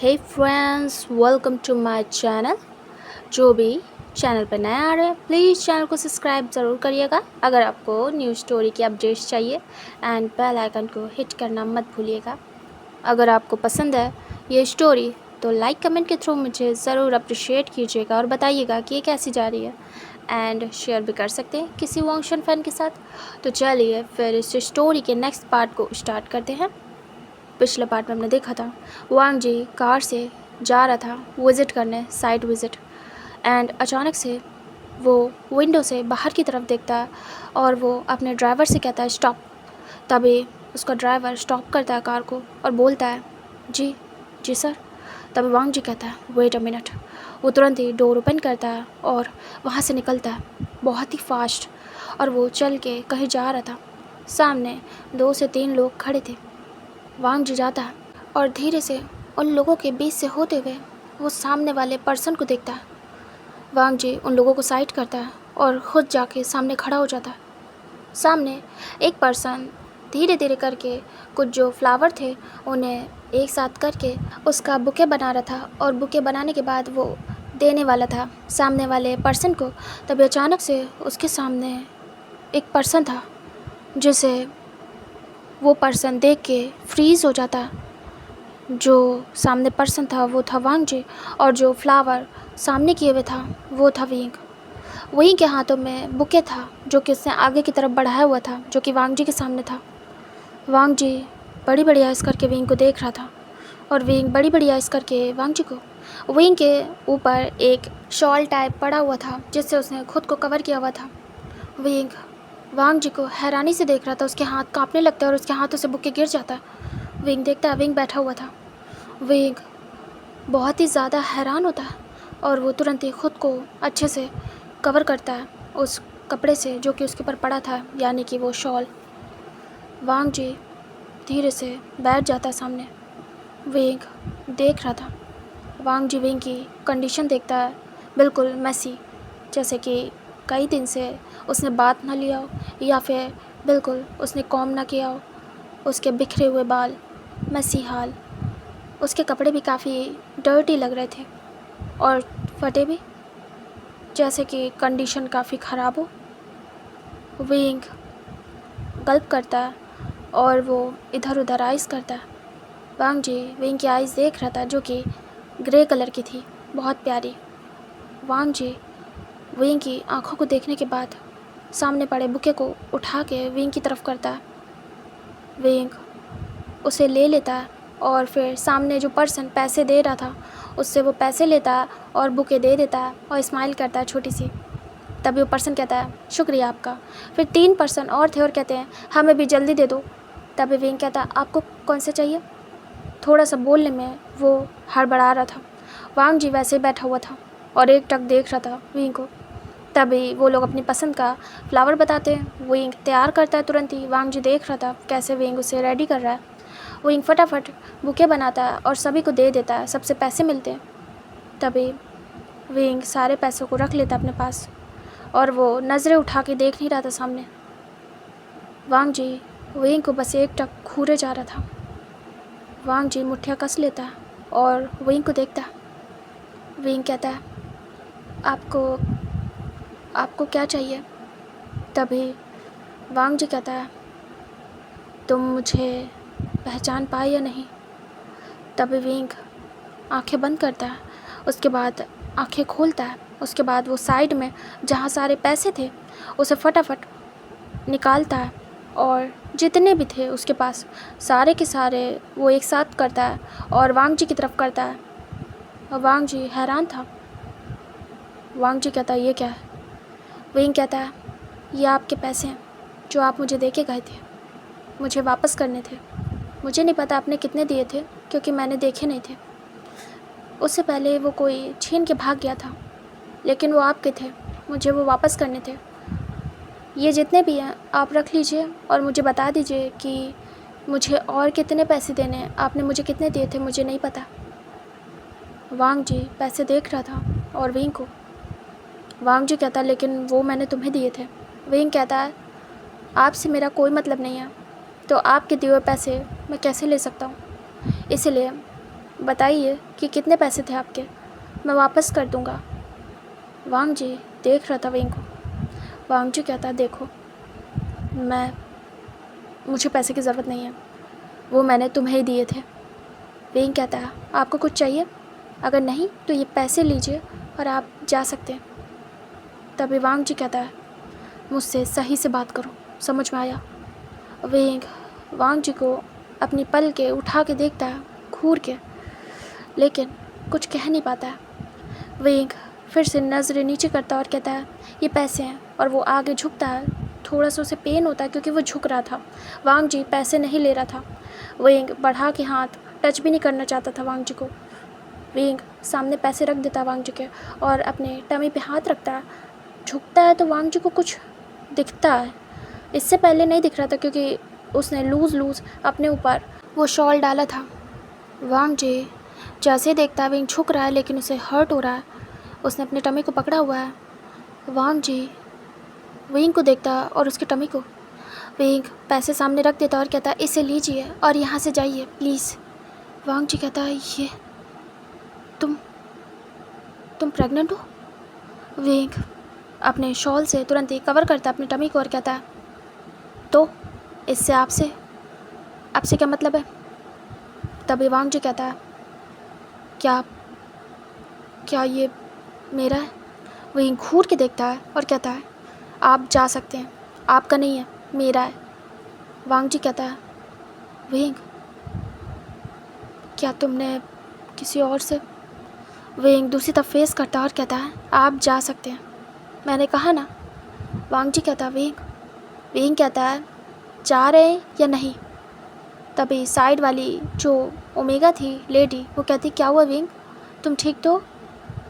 Hey friends, welcome to my channel. जो भी channel पर नए आ रहे हैं प्लीज़ चैनल को सब्सक्राइब ज़रूर करिएगा। अगर आपको न्यू स्टोरी की अपडेट्स चाहिए एंड बेल आइकन को हिट करना मत भूलिएगा। अगर आपको पसंद है ये स्टोरी तो लाइक कमेंट के थ्रू मुझे ज़रूर अप्रिशिएट कीजिएगा और बताइएगा कि ये कैसी जा रही है एंड शेयर भी कर सकते हैं किसी वॉन्गशन फैन के साथ। तो चलिए फिर इस स्टोरी के नेक्स्ट पार्ट को स्टार्ट करते हैं। पिछले पार्ट में हमने देखा था वांग जी कार से जा रहा था विज़िट करने, साइट विज़िट, एंड अचानक से वो विंडो से बाहर की तरफ देखता है और वो अपने ड्राइवर से कहता है स्टॉप। तभी उसका ड्राइवर स्टॉप करता है कार को और बोलता है जी जी सर। तभी वांग जी कहता है वेट अ मिनट। वो तुरंत ही डोर ओपन करता है और वहाँ से निकलता है बहुत ही फास्ट, और वो चल के कहीं जा रहा था। सामने 2 से 3 लोग खड़े थे। वांग जी जाता है और धीरे से उन लोगों के बीच से होते हुए वो सामने वाले पर्सन को देखता है। वांग जी उन लोगों को साइड करता है और ख़ुद जाके सामने खड़ा हो जाता है। सामने एक पर्सन धीरे धीरे करके कुछ जो फ्लावर थे उन्हें एक साथ करके उसका बुके बना रहा था, और बुके बनाने के बाद वो देने वाला था सामने वाले पर्सन को। तभी अचानक से उसके सामने एक पर्सन था जिसे वो पर्सन देख के फ्रीज़ हो जाता। जो सामने पर्सन था वो था वांग जी, और जो फ्लावर सामने किए हुए था वो था विंग। वहीं के हाथों में बुके था जो कि उसने आगे की तरफ बढ़ाया हुआ था, जो कि वांग जी के सामने था। वांग जी बड़ी बड़ी आइज़ करके विंग को देख रहा था, और विंग बड़ी बड़ी आइज़ करके वांग जी को। विंग के ऊपर एक शॉल टाइप पड़ा हुआ था जिससे उसने खुद को कवर किया हुआ था। विंग वांग जी को हैरानी से देख रहा था। उसके हाथ कांपने लगता है और उसके हाथों से बुके गिर जाता है। विंग देखता है विंग बैठा हुआ था। विंग बहुत ही ज़्यादा हैरान होता है और वो तुरंत ही खुद को अच्छे से कवर करता है उस कपड़े से जो कि उसके ऊपर पड़ा था, यानी कि वो शॉल। वांग जी धीरे से बैठ जाता है सामने। विंग देख रहा था। वांग जी विंग की कंडीशन देखता है, बिल्कुल मैसी, जैसे कि कई दिन से उसने बात ना लिया हो, या फिर बिल्कुल उसने कॉम ना किया हो। उसके बिखरे हुए बाल, मैसी हाल, उसके कपड़े भी काफ़ी डर्टी लग रहे थे और फटे भी, जैसे कि कंडीशन काफ़ी ख़राब हो। विंग गल्प करता है और वो इधर उधर आइज़ करता है। वांग जी विंग की आइज़ देख रहा था जो कि ग्रे कलर की थी, बहुत प्यारी। वांग जी विंग की आंखों को देखने के बाद सामने पड़े बुके को उठा के विंग की तरफ करता है। विंग उसे ले लेता है और फिर सामने जो पर्सन पैसे दे रहा था उससे वो पैसे लेता है और बुके दे देता है और स्माइल करता है छोटी सी। तभी वो पर्सन कहता है शुक्रिया आपका। फिर 3 पर्सन और थे और कहते हैं हमें भी जल्दी दे दो। तभी विंग कहता है आपको कौन से चाहिए। थोड़ा सा बोलने में वो हड़बड़ा रहा था। वांग जी वैसे ही बैठा हुआ था और एक टक देख रहा था विंग को। तभी वो लोग अपनी पसंद का फ्लावर बताते हैं। विंग तैयार करता है तुरंत ही। वांग जी देख रहा था कैसे विंग उसे रेडी कर रहा है। विंग फटाफट बुके बनाता है और सभी को दे देता है, सबसे पैसे मिलते हैं। तभी विंग सारे पैसों को रख लेता अपने पास और वो नज़रें उठा के देख नहीं रहा था सामने। वांग जी विंग को बस एक टक घूरे जा रहा था। वांग जी मुट्ठियाँ कस लेता है और विंग को देखता है। विंग कहता है आपको क्या चाहिए। तभी वांग जी कहता है तुम मुझे पहचान पाए या नहीं। तभी विंग आंखें बंद करता है, उसके बाद आंखें खोलता है। उसके बाद वो साइड में जहाँ सारे पैसे थे उसे फटाफट निकालता है और जितने भी थे उसके पास सारे के सारे वो एक साथ करता है और वांग जी की तरफ करता है। और वांग जी हैरान था। वांग जी कहता है ये क्या है। विंग कहता है ये आपके पैसे हैं जो आप मुझे दे के गए थे, मुझे वापस करने थे। मुझे नहीं पता आपने कितने दिए थे क्योंकि मैंने देखे नहीं थे। उससे पहले वो कोई छीन के भाग गया था, लेकिन वो आपके थे, मुझे वो वापस करने थे। ये जितने भी हैं आप रख लीजिए और मुझे बता दीजिए कि मुझे और कितने पैसे देने हैं। आपने मुझे कितने दिए थे मुझे नहीं पता। वांग जी पैसे देख रहा था और विंग को। वांग जी कहता लेकिन वो मैंने तुम्हें दिए थे। विंग कहता है आपसे मेरा कोई मतलब नहीं है, तो आपके दिए हुए पैसे मैं कैसे ले सकता हूँ। इसलिए बताइए कि कितने पैसे थे आपके, मैं वापस कर दूँगा। वांग जी देख रहा था वेंग को। वांग जी कहता है, देखो मुझे पैसे की ज़रूरत नहीं है, वो मैंने तुम्हें ही दिए थे। वेंग कहता है, आपको कुछ चाहिए? अगर नहीं तो ये पैसे लीजिए और आप जा सकते हैं। तभी वांग जी कहता है, मुझसे सही से बात करो, समझ में आया? वेंग वांग जी को अपनी पल के उठा के देखता है घूर के, लेकिन कुछ कह नहीं पाता है। वेंग फिर से नज़रें नीचे करता और कहता है, ये पैसे हैं। और वो आगे झुकता है। थोड़ा सा उसे पेन होता है क्योंकि वो झुक रहा था। वांग जी पैसे नहीं ले रहा था। वेंग बढ़ा के हाथ टच भी नहीं करना चाहता था वांग जी को। वेंग सामने पैसे रख देता है वांग जी के और अपने टमी पे हाथ रखता है। झुकता है तो वांग जी को कुछ दिखता है। इससे पहले नहीं दिख रहा था क्योंकि उसने लूज़ अपने ऊपर वो शॉल डाला था। वांग जी जैसे ही देखता है वेंग झुक रहा है लेकिन उसे हर्ट हो रहा है। उसने अपने टमी को पकड़ा हुआ है। वांग जी वेंग को देखता है और उसके टमी को। वेंग पैसे सामने रख देता और कहता है, इसे लीजिए और यहाँ से जाइए प्लीज़। वांग जी कहता है, ये तुम प्रेग्नेंट हो? वेंग अपने शॉल से तुरंत ही कवर करता है अपनी टमी को और कहता है, तो इससे आपसे क्या मतलब है? तभी वांग जी कहता है, क्या ये मेरा है? वेंग घूर के देखता है और कहता है, आप जा सकते हैं, आपका नहीं है, मेरा है। वांग जी कहता है, वेंग क्या तुमने किसी और से? वेंग दूसरी तरफ फेस करता और कहता है, आप जा सकते हैं, मैंने कहा ना। वांग जी कहता है, वेंग कहता है, जा रहे हैं या नहीं? तभी साइड वाली जो ओमेगा थी लेडी वो कहती, क्या हुआ वेंग, तुम ठीक तो?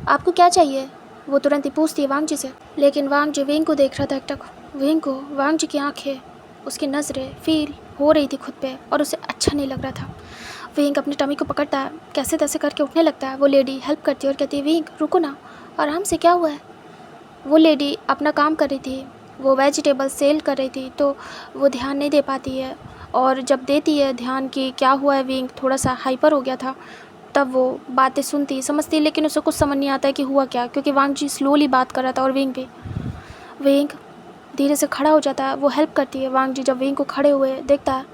आपको क्या चाहिए? वो तुरंत ही पूछती है वांग जी से। लेकिन वांग जी वेंग को देख रहा था एकटक। वेंग को वांग जी की आंखें, उसकी नज़रें फील हो रही थी खुद पे और उसे अच्छा नहीं लग रहा था। वेंग अपनी टमी को पकड़ता है, कैसे तैसे करके उठने लगता है। वो लेडी हेल्प करती है और कहती है, वेंग रुको ना, आराम से, क्या हुआ है? वो लेडी अपना काम कर रही थी, वो वेजिटेबल सेल कर रही थी, तो वो ध्यान नहीं दे पाती है और जब देती है ध्यान की क्या हुआ है, वेंग थोड़ा सा हाइपर हो गया था। तब वो बातें सुनती समझती लेकिन उसे कुछ समझ नहीं आता है कि हुआ क्या, क्योंकि वांग जी स्लोली बात कर रहा था और वेंग धीरे से खड़ा हो जाता है। वो हेल्प करती है वांग जी। जब वेंग को खड़े हुए देखता है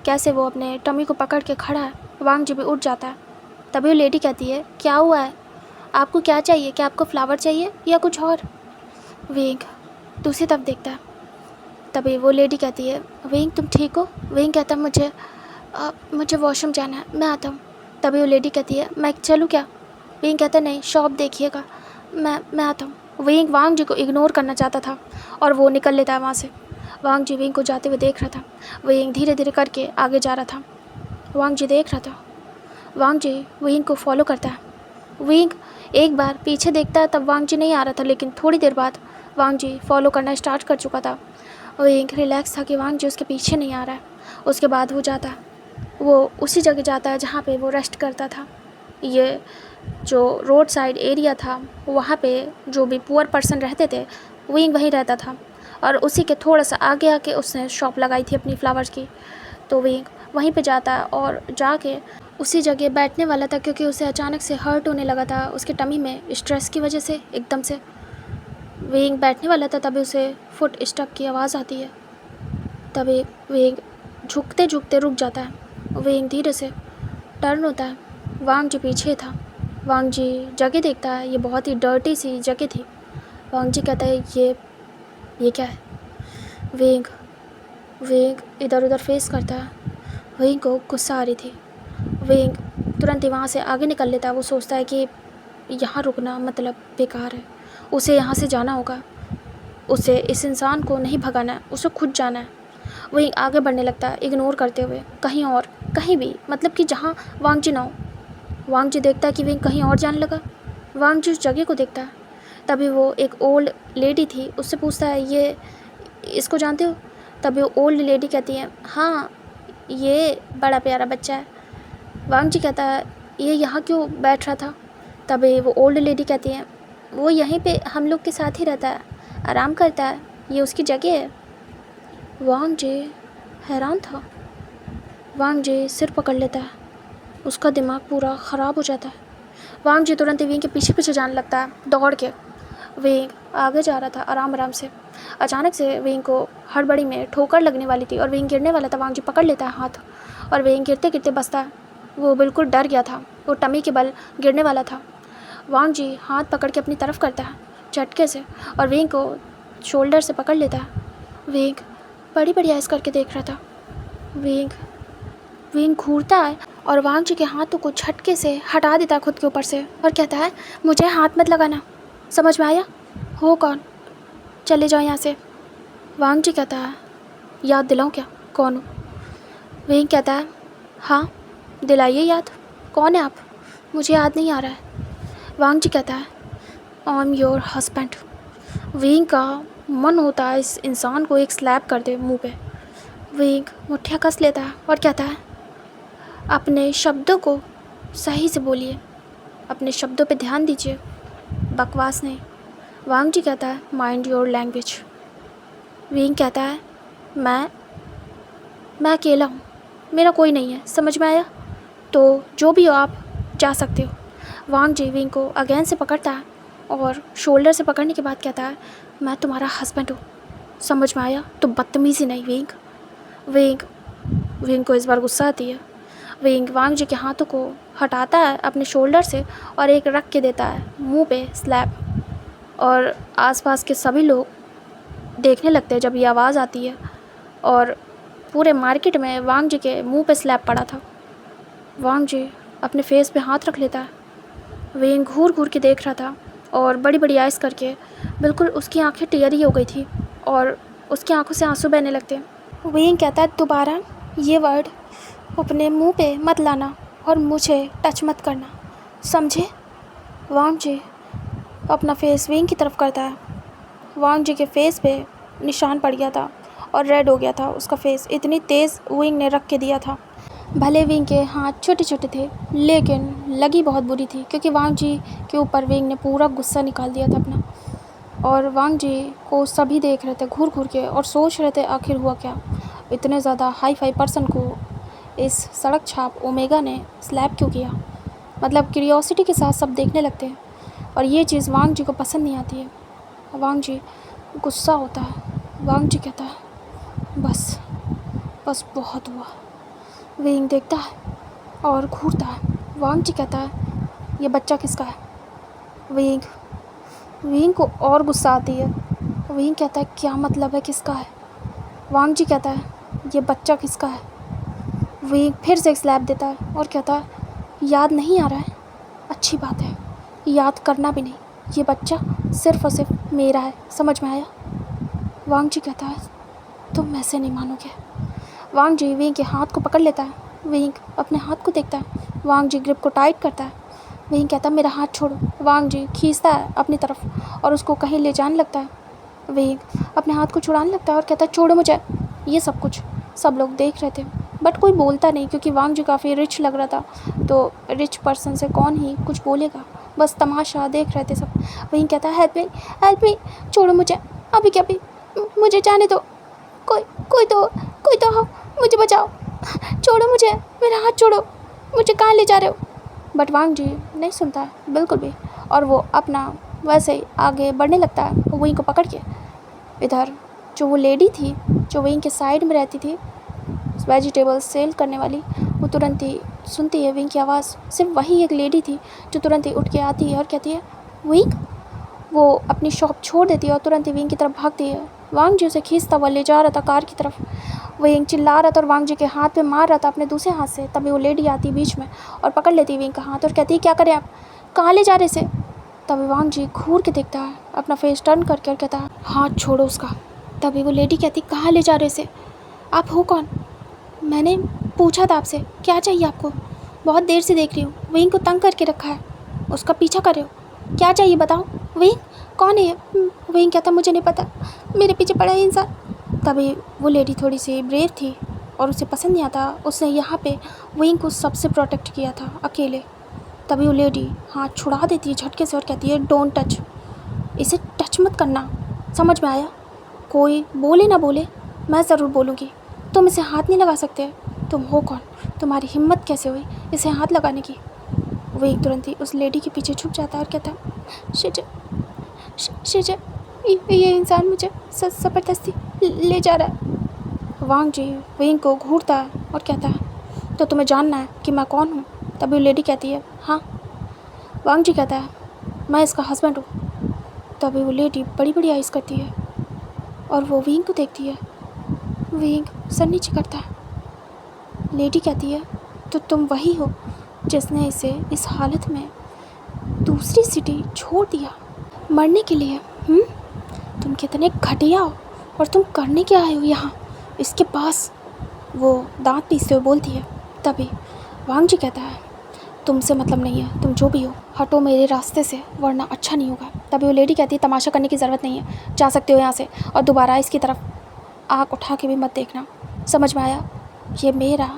कैसे वो अपने टमी को पकड़ के खड़ा है, वांग जी भी उठ जाता है। तभी वो लेडी कहती है, क्या हुआ है, आपको क्या चाहिए? क्या आपको फ्लावर चाहिए या कुछ और? वेंग दूसरी तरफ देखता है। तभी वो लेडी कहती है, वेंग तुम ठीक हो? वेंग कहता है, मुझे वॉशरूम जाना है, मैं आता हूँ। तभी वो लेडी कहती है, मैं चलूँ क्या? वेंग कहता है, नहीं, शॉप देखिएगा, मैं आता हूँ। वेंग वांग जी को इग्नोर करना चाहता था और वो निकल लेता है वहाँ से। वांग जी वेंग को जाते हुए देख रहा था। वेंग धीरे धीरे करके आगे जा रहा था। वांग जी देख रहा था। वांग जी वेंग को फॉलो करता है। वेंग एक बार पीछे देखता है, तब वांग जी नहीं आ रहा था, लेकिन थोड़ी देर बाद वांग जी फॉलो करना स्टार्ट कर चुका था। वेंग रिलैक्स था कि वांग जी उसके पीछे नहीं आ रहा है। उसके बाद वो उसी जगह जाता है जहाँ पे वो रेस्ट करता था। ये जो रोड साइड एरिया था वहाँ पे जो भी पुअर पर्सन रहते थे वेंग वहीं रहता था और उसी के थोड़ा सा आगे आके उसने शॉप लगाई थी अपनी फ्लावर्स की। तो वेंग वहीं पे जाता है और जाके उसी जगह बैठने वाला था क्योंकि उसे अचानक से हर्ट होने लगा था उसके टमी में, स्ट्रेस की वजह से एकदम से वेंग बैठने वाला था। तभी उसे फुट स्टप की आवाज़ आती है। तभी वेंग झुकते झुकते रुक जाता है। वेंग धीरे से टर्न होता है। वांग जी पीछे था। वांग जी जगह देखता है, ये बहुत ही डर्टी सी जगह थी। वांग जी कहता है, ये क्या है? वेंग इधर उधर फेस करता है। वेंग को गुस्सा आ रही थी। वेंग तुरंत ही वहाँ से आगे निकल लेता है। वो सोचता है कि यहाँ रुकना मतलब बेकार है, उसे यहाँ से जाना होगा, उसे इस इंसान को नहीं भगाना है, उसे खुद जाना है। वही आगे बढ़ने लगता है इग्नोर करते हुए, कहीं और, कहीं भी, मतलब कि जहाँ वांग जी ना हो। वांग जी देखता है कि वही कहीं और जाने लगा। वांग जी उस जगह को देखता है। तभी वो एक ओल्ड लेडी थी, उससे पूछता है, ये इसको जानते हो? तभी वो ओल्ड लेडी कहती है, हाँ, ये बड़ा प्यारा बच्चा है। वांग जी कहता है, ये यहाँ क्यों बैठ रहा था? तभी वो ओल्ड लेडी कहती है, वो यहीं पे हम लोग के साथ ही रहता है, आराम करता है, ये उसकी जगह है। वांग जी हैरान था। वांग जी सिर पकड़ लेता है। उसका दिमाग पूरा ख़राब हो जाता है। वांग जी तुरंत ही विंग के पीछे पीछे जाने लगता है दौड़ के। विंग आगे जा रहा था आराम आराम से। अचानक से विंग को हड़बड़ी में ठोकर लगने वाली थी और विंग गिरने वाला था। वांग जी पकड़ लेता है हाथ और विंग गिरते गिरते बचता है। वो बिल्कुल डर गया था, वो टमी के बल गिरने वाला था। वांग जी हाथ पकड़ के अपनी तरफ करता है झटके से और विंग को शोल्डर से पकड़ लेता है। विंग बड़ी बड़ी आइज़ करके देख रहा था। विंग घूरता है और वांग जी के हाथों को झटके से हटा देता है खुद के ऊपर से और कहता है, मुझे हाथ मत लगाना, समझ में आया? हो कौन? चले जाओ यहाँ से। वांग जी कहता है, याद दिलाऊं क्या कौन हूँ? विंग कहता है, हाँ दिलाइए याद, कौन है आप? मुझे याद नहीं आ रहा है। वांग जी कहता है, I am your husband. Wing का मन होता है इस इंसान को एक स्लैप कर दे मुंह पे। विंग मुठ्ठियाँ कस लेता है और कहता है, अपने शब्दों को सही से बोलिए, अपने शब्दों पे ध्यान दीजिए, बकवास नहीं। वांग जी कहता है, माइंड योर लैंग्वेज। विंग कहता है, मैं अकेला हूँ, मेरा कोई नहीं है, समझ में आया? तो जो भी हो आप जा सकते हो। वांग जी विंग को अगेन से पकड़ता है और शोल्डर से पकड़ने के बाद कहता है, मैं तुम्हारा हस्बैंड हूँ, समझ में आया? तो बदतमीज़ी नहीं विंग। विंग को इस बार गुस्सा आती है। विंग वांग जी के हाथों को हटाता है अपने शोल्डर से और एक रख के देता है मुंह पे स्लैप। और आसपास के सभी लोग देखने लगते हैं जब ये आवाज़ आती है और पूरे मार्केट में वांग जी के मुंह पे स्लैप पड़ा था। वांग जी अपने फेस पे हाथ रख लेता है। विंग घूर घूर के देख रहा था और बड़ी बड़ी आइज़ करके बिल्कुल उसकी आंखें टेढ़ी हो गई थी और उसकी आंखों से आंसू बहने लगते हैं। विंग कहता है, दोबारा ये वर्ड अपने मुंह पे मत लाना और मुझे टच मत करना, समझे? वांग जी अपना फेस विंग की तरफ करता है। वांग जी के फेस पे निशान पड़ गया था और रेड हो गया था उसका फेस, इतनी तेज़ विंग ने रख के दिया था। भले विंग के हाथ छोटे छोटे थे लेकिन लगी बहुत बुरी थी क्योंकि वांग जी के ऊपर विंग ने पूरा गुस्सा निकाल दिया था अपना। और वांग जी को सभी देख रहे थे घूर घूर के और सोच रहे थे आखिर हुआ क्या। इतने ज़्यादा हाई फाई पर्सन को इस सड़क छाप ओमेगा ने स्लैप क्यों किया? मतलब क्यूरियोसिटी के साथ सब देखने लगते हैं और ये चीज़ वांग जी को पसंद नहीं आती है। वांग जी गुस्सा होता है। वांग जी कहता है, बस बहुत हुआ। विंग देखता है और घूरता है। वांग जी कहता है, ये बच्चा किसका है? विंग को और गुस्सा आती है। विंग कहता है, क्या मतलब है किसका है? वांग जी कहता है, ये बच्चा किसका है? विंग फिर से एक स्लैप देता है और कहता है, याद नहीं आ रहा है? अच्छी बात है, याद करना भी नहीं, ये बच्चा सिर्फ़ और सिर्फ मेरा है, समझ में आया? वांग जी कहता है, तुम ऐसे नहीं मानोगे। वांग जी विंग के हाथ को पकड़ लेता है। विंग अपने हाथ को देखता है। वांग जी ग्रिप को टाइट करता है। विंग कहता है, मेरा हाथ छोड़ो। वांग जी खींचता है अपनी तरफ और उसको कहीं ले जाने लगता है। विंग अपने हाथ को छुड़ाने लगता है और कहता है, छोड़ो मुझे। ये सब कुछ सब लोग देख रहे थे बट कोई बोलता नहीं क्योंकि वांग जी काफ़ी रिच लग रहा था, तो रिच पर्सन से कौन ही कुछ बोलेगा, बस तमाशा देख रहे थे सब। विंग कहता है, हेल्प मी, छोड़ो मुझे, अभी क्या भी, मुझे जाने दो, कोई तो हो, मुझे बचाओ, छोड़ो मुझे, मेरा हाथ छोड़ो, मुझे कहाँ ले जा रहे हो? बट वांग जी नहीं सुनता है बिल्कुल भी और वो अपना वैसे ही आगे बढ़ने लगता है विंग को पकड़ के। इधर जो वो लेडी थी जो विंग के साइड में रहती थी, वेजिटेबल सेल करने वाली, वो तुरंत ही सुनती है विंग की आवाज़। सिर्फ वही एक लेडी थी जो तुरंत ही उठ के आती है और कहती है, विंग। वो अपनी शॉप छोड़ देती है और तुरंत ही विंग की तरफ भागती है। वांग जी उसे खींचता हुआ ले जा रहा था कार की तरफ। विंग चिल्ला रहा था और वांग जी के हाथ पे मार रहा था अपने दूसरे हाथ से। तभी वो लेडी आती बीच में और पकड़ लेती विंग का हाथ और कहती है, क्या करें आप, कहाँ ले जा रहे इसे? तभी वांग जी घूर के देखता है अपना फेस टर्न करके और कहता है, हाथ छोड़ो उसका। तभी वो लेडी कहती, कहाँ ले जा रहे इसे, आप हो कौन? मैंने पूछा था आपसे, क्या चाहिए आपको? बहुत देर से देख रही हूँ, विंग को तंग करके रखा है, उसका पीछा कर रहे हो, क्या चाहिए बताओ? विंग कौन है? विंग कहता, मुझे नहीं पता, मेरे पीछे पड़ा है इंसान। तभी वो लेडी थोड़ी सी ब्रेव थी और उसे पसंद नहीं आता, उसने यहाँ पे विंग को सबसे प्रोटेक्ट किया था अकेले। तभी वो लेडी हाथ छुड़ा देती है झटके से और कहती है, डोंट टच, इसे टच मत करना, समझ में आया? कोई बोले ना बोले, मैं ज़रूर बोलूँगी, तुम इसे हाथ नहीं लगा सकते। तुम हो कौन? तुम्हारी हिम्मत कैसे हुई इसे हाथ लगाने की? विंग तुरंत ही उस लेडी के पीछे छुप जाता और कहता, शिजा, शिजा, ये इंसान मुझे ज़बरदस्ती ले जा रहा है। वांग जी विंग को घूरता है और कहता है, तो तुम्हें जानना है कि मैं कौन हूँ? तभी वो लेडी कहती है, हाँ। वांग जी कहता है, मैं इसका हस्बैंड हूँ। तभी वो लेडी बड़ी बड़ी आइज़ करती है और वो विंग को देखती है। विंग सर नीचे करता है। लेडी कहती है, तो तुम वही हो जिसने इसे इस हालत में दूसरी सिटी छोड़ दिया मरने के लिए? तुम कितने घटिया हो और तुम करने क्या आए हो यहाँ इसके पास? वो दांत पीसते हुए बोलती है। तभी वांग जी कहता है, तुमसे मतलब नहीं है, तुम जो भी हो हटो मेरे रास्ते से वरना अच्छा नहीं होगा। तभी वो लेडी कहती है, तमाशा करने की ज़रूरत नहीं है, जा सकते हो यहाँ से और दोबारा इसकी तरफ आँख उठा के भी मत देखना, समझ में आया? ये मेरा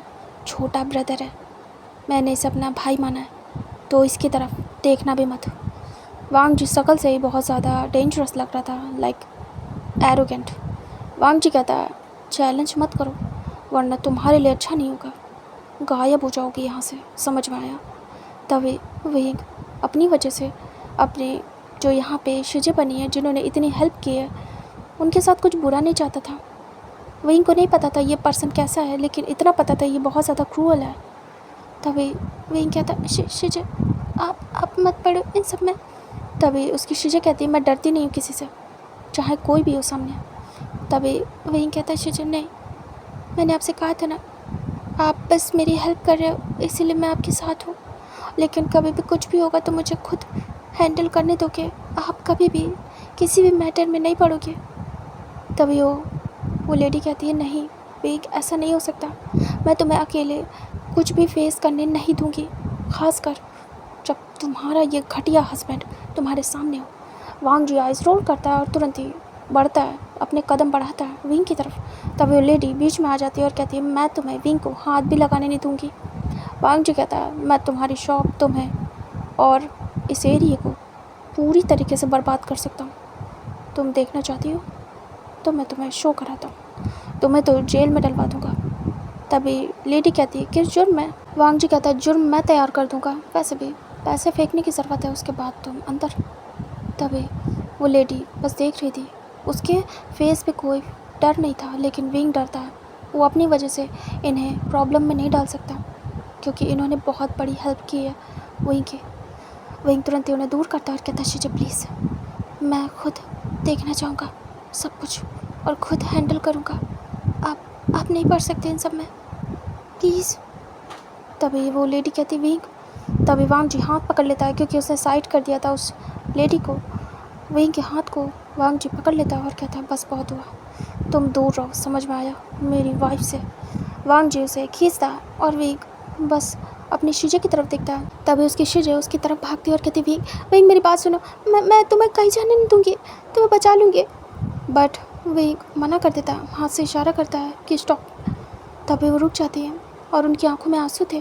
छोटा ब्रदर है, मैंने इसे अपना भाई माना है, तो इसकी तरफ देखना भी मत। वांग जी शक्ल से ही बहुत ज़्यादा डेंजरस लग रहा था, लाइक एरोगेंट। वांग जी कहता है, चैलेंज मत करो वरना तुम्हारे लिए अच्छा नहीं होगा, गायब हो जाओगे यहाँ से, समझ में आया? तभी विंग अपनी वजह से अपने जो यहाँ पे शिजे बनी है जिन्होंने इतनी हेल्प की है उनके साथ कुछ बुरा नहीं चाहता था। विंग को नहीं पता था ये पर्सन कैसा है, लेकिन इतना पता था ये बहुत ज़्यादा क्रूअल है। तभी विंग कहता, शिजे आप मत पड़ो इन सब में। तभी उसकी शिजे कहती है, मैं डरती नहीं हूँ किसी से, चाहे कोई भी हो सामने। तभी विंग कहता है, शिजे नहीं, मैंने आपसे कहा था ना, आप बस मेरी हेल्प कर रहे हो इसीलिए मैं आपके साथ हूँ, लेकिन कभी भी कुछ भी होगा तो मुझे खुद हैंडल करने दोगे, आप कभी भी किसी भी मैटर में नहीं पड़ोगे। तभी वो लेडी कहती है, नहीं विंग ऐसा नहीं हो सकता, मैं तुम्हें अकेले कुछ भी फेस करने नहीं दूँगी, ख़ासकर जब तुम्हारा ये घटिया हस्बैंड तुम्हारे सामने हो। वांग जी आइज रोल करता है और तुरंत ही बढ़ता है, अपने कदम बढ़ाता है विंग की तरफ। तभी वो लेडी बीच में आ जाती है और कहती है, मैं तुम्हें विंग को हाथ भी लगाने नहीं दूँगी। वांग जी कहता है, मैं तुम्हारी शॉप, तुम्हें और इस एरिए को पूरी तरीके से बर्बाद कर सकता हूँ। तुम देखना चाहती हो तो मैं तुम्हें शो कराता हूँ, तुम्हें तो जेल में डलवा दूँगा। तभी लेडी कहती है, किस जुर्म में? वांग जी कहता है, जुर्म मैं तैयार कर दूँगा, वैसे भी पैसे फेंकने की ज़रूरत है, उसके बाद तुम अंदर। तभी वो लेडी बस देख रही थी, उसके फेस पे कोई डर नहीं था, लेकिन विंग डरता है। वो अपनी वजह से इन्हें प्रॉब्लम में नहीं डाल सकता क्योंकि इन्होंने बहुत बड़ी हेल्प की है विंग की। विंग तुरंत ही उन्हें दूर करता है और कहता है, शिजे प्लीज़, मैं खुद देखना चाहूँगा सब कुछ और खुद हैंडल करूँगा, आप नहीं पढ़ सकते इन सब में, प्लीज़। तभी वो लेडी कहती, विंग। तभी वांग जी हाथ पकड़ लेता है क्योंकि उसने साइड कर दिया था उस लेडी को। विंग के हाथ को वांग जी पकड़ लेता है और कहता है, बस बहुत हुआ, तुम दूर रहो, समझ में आया, मेरी वाइफ से। वांग जी उसे खींचता है और विंग बस अपनी शिजे की तरफ देखता है। तभी उसकी शिजे उसकी तरफ भागती है और कहती, विंग विंग मेरी बात सुनो, मैं तुम्हें कहीं जाने नहीं दूँगी, तुम्हें बचा लूँगी। बट विंग मना कर देता है, हाथ से इशारा करता है कि स्टॉप। तभी वो रुक जाती है और उनकी आंखों में आंसू थे।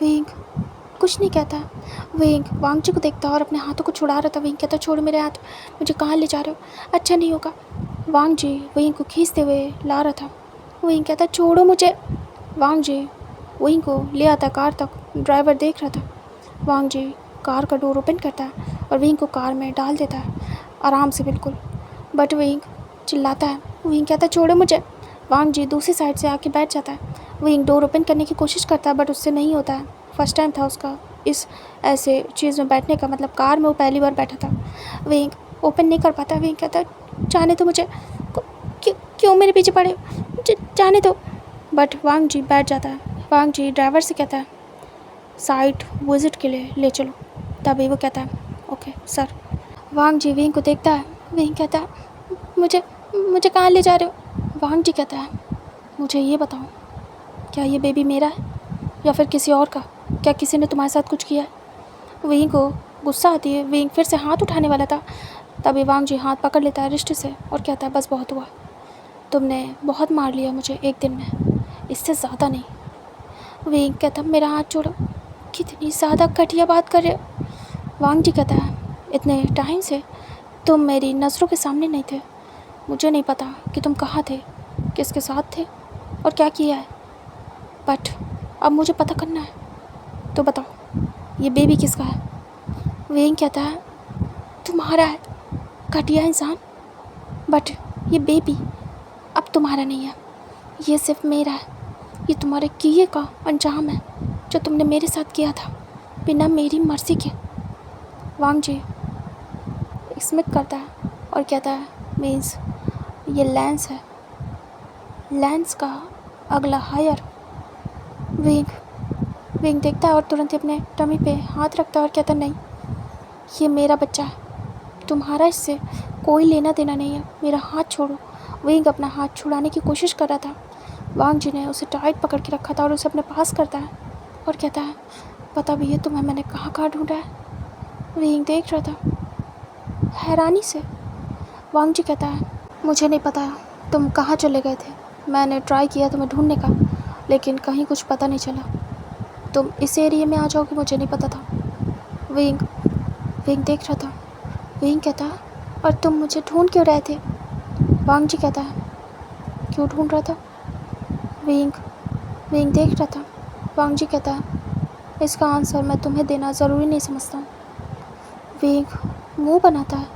विंग कुछ नहीं कहता। विंग वांग जी को देखता और अपने हाथों को छुड़ा रहा था। विंग कहता, छोड़ो मेरे हाथ, मुझे कहाँ ले जा रहे हो, अच्छा नहीं होगा। वांग जी विंग को खींचते हुए ला रहा था। विंग कहता, छोड़ो मुझे। वांग जी विंग को ले आता कार तक। ड्राइवर देख रहा था। वांग जी कार का डोर ओपन करता है और विंग को कार में डाल देता है, आराम से बिल्कुल। बट विंग चिल्लाता है। विंग कहता, छोड़ो मुझे। वांग जी दूसरी साइड से आके बैठ जाता है। विंग डोर ओपन करने की कोशिश करता है बट उससे नहीं होता है। फर्स्ट टाइम था उसका इस ऐसे चीज़ में बैठने का, मतलब कार में वो पहली बार बैठा था। विंग ओपन नहीं कर पाता। विंग कहता, जाने दो मुझे, क्यों मेरे पीछे पड़े, जाने दो। बट वांग जी बैठ जाता है। वांग जी ड्राइवर से कहता है, साइट विज़िट के लिए ले चलो। तभी वो कहता है, ओके सर। वांग जी विंग को देखता है। विंग कहता है, मुझे कहाँ ले जा रहे हो? वांग जी कहता है, मुझे ये बताओ, क्या ये बेबी मेरा है या फिर किसी और का? क्या किसी ने तुम्हारे साथ कुछ किया है? विंग को गुस्सा आती है। विंग फिर से हाथ उठाने वाला था, तभी वांग जी हाथ पकड़ लेता है रिश्ते से और कहता है, बस बहुत हुआ, तुमने बहुत मार लिया मुझे एक दिन में, इससे ज़्यादा नहीं। विंग कहता, मेरा हाथ छोड़ो, कितनी ज़्यादा घटिया बात कर रहे हो। वांग जी कहता है, इतने टाइम से तुम मेरी नज़रों के सामने नहीं थे, मुझे नहीं पता कि तुम कहाँ थे, किसके साथ थे और क्या किया है, बट अब मुझे पता करना है। तो बताओ ये बेबी किसका है? वेंग कहता है तुम्हारा है घटिया इंसान, बट ये बेबी अब तुम्हारा नहीं है, ये सिर्फ मेरा है। ये तुम्हारे किए का अंजाम है जो तुमने मेरे साथ किया था बिना मेरी मर्जी के। वांग जी स्मित करता है और कहता है मीन्स ये लैंस है, लैंस का अगला हायर। विंग देखता है और तुरंत ही अपने टमी पे हाथ रखता है और कहता नहीं, ये मेरा बच्चा है, तुम्हारा इससे कोई लेना देना नहीं है, मेरा हाथ छोड़ो। विंग अपना हाथ छुड़ाने की कोशिश कर रहा था। वांग जी ने उसे टाइट पकड़ के रखा था और उसे अपने पास करता है और कहता है पता भी है तुम्हें मैंने कहाँ कहाँ ढूंढा है? विंग देख रहा था हैरानी से। वांग जी कहता है मुझे नहीं पता तुम कहाँ चले गए थे, मैंने ट्राई किया तुम्हें ढूंढने का लेकिन कहीं कुछ पता नहीं चला। तुम इस एरिया में आ जाओगे मुझे नहीं पता था। विंग देख रहा था। विंग कहता है और तुम मुझे ढूंढ क्यों रहे थे? वांग जी कहता है क्यों ढूंढ रहा था? विंग देख रहा था। वांग जी कहता है इसका आंसर मैं तुम्हें देना ज़रूरी नहीं समझता हूँ। विंग मुंह बनाता है,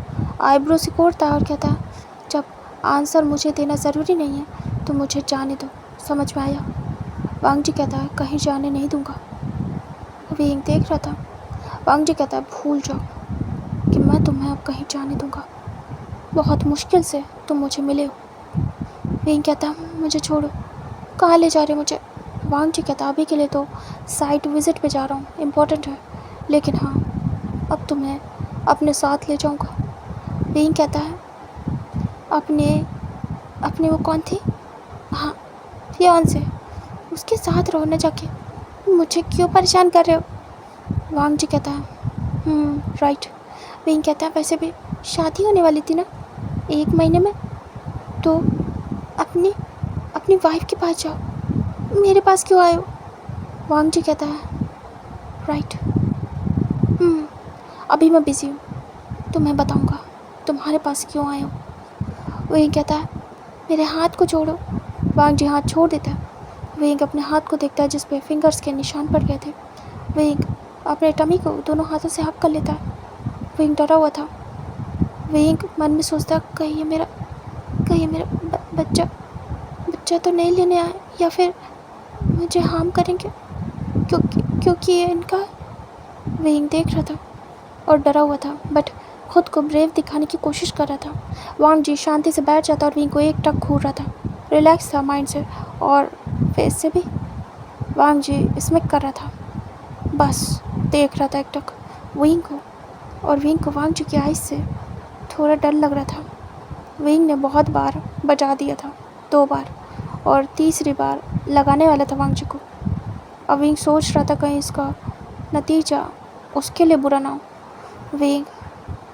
आईब्रो सिकोड़ता है और कहता है जब आंसर मुझे देना ज़रूरी नहीं है तो मुझे जाने दो, समझ में आया? वांग जी कहता है कहीं जाने नहीं दूंगा। विंग देख रहा था। वांग जी कहता है भूल जाओ कि मैं तुम्हें अब कहीं जाने दूंगा, बहुत मुश्किल से तुम मुझे मिले हो। विंग कहता है मुझे छोड़ो, कहाँ ले जा रहे मुझे? वांग जी कहता अभी के लिए तो साइट विज़िट पे जा रहा हूँ, इम्पोर्टेंट है, लेकिन हाँ अब तुम्हें अपने साथ ले जाऊँगा। विंग कहता है अपने वो कौन थी? हाँ फियांसे, उसके साथ रहो ना जाके, मुझे क्यों परेशान कर रहे हो? वांग जी कहता है राइट। विंग कहता है वैसे भी शादी होने वाली थी ना 1 महीने में, तो अपनी वाइफ के पास जाओ, मेरे पास क्यों आए हो? वांग जी कहता है राइट, अभी मैं बिज़ी हूँ, तुम्हें बताऊँगा तुम्हारे पास क्यों आए हो। विंग कहता है मेरे हाथ को छोड़ो। वांग जी हाथ छोड़ देता है। विंग अपने हाथ को देखता है जिस पे फिंगर्स के निशान पड़ गए थे। विंग अपने टमी को दोनों हाथों से हक कर लेता है। विंग डरा हुआ था। विंग मन में सोचता कहीं ये मेरा बच्चा तो नहीं लेने आए या फिर मुझे हार्म करेंगे, क्योंकि ये इनका। विंग देख रहा था और डरा हुआ था बट खुद को ब्रेव दिखाने की कोशिश कर रहा था। वांग जी शांति से बैठ जाता और विंग को एक टक घूर रहा था। रिलैक्स था माइंड से और फेस से भी। वांग जी स्मिक कर रहा था, बस देख रहा था एक टक विंग को, और विंग को वांग जी की आइज से थोड़ा डर लग रहा था। विंग ने बहुत बार बचा दिया था, 2 बार, और तीसरी बार लगाने वाला था वांग जी को। अब विंग सोच रहा था कहीं इसका नतीजा उसके लिए बुरा ना हो। विंग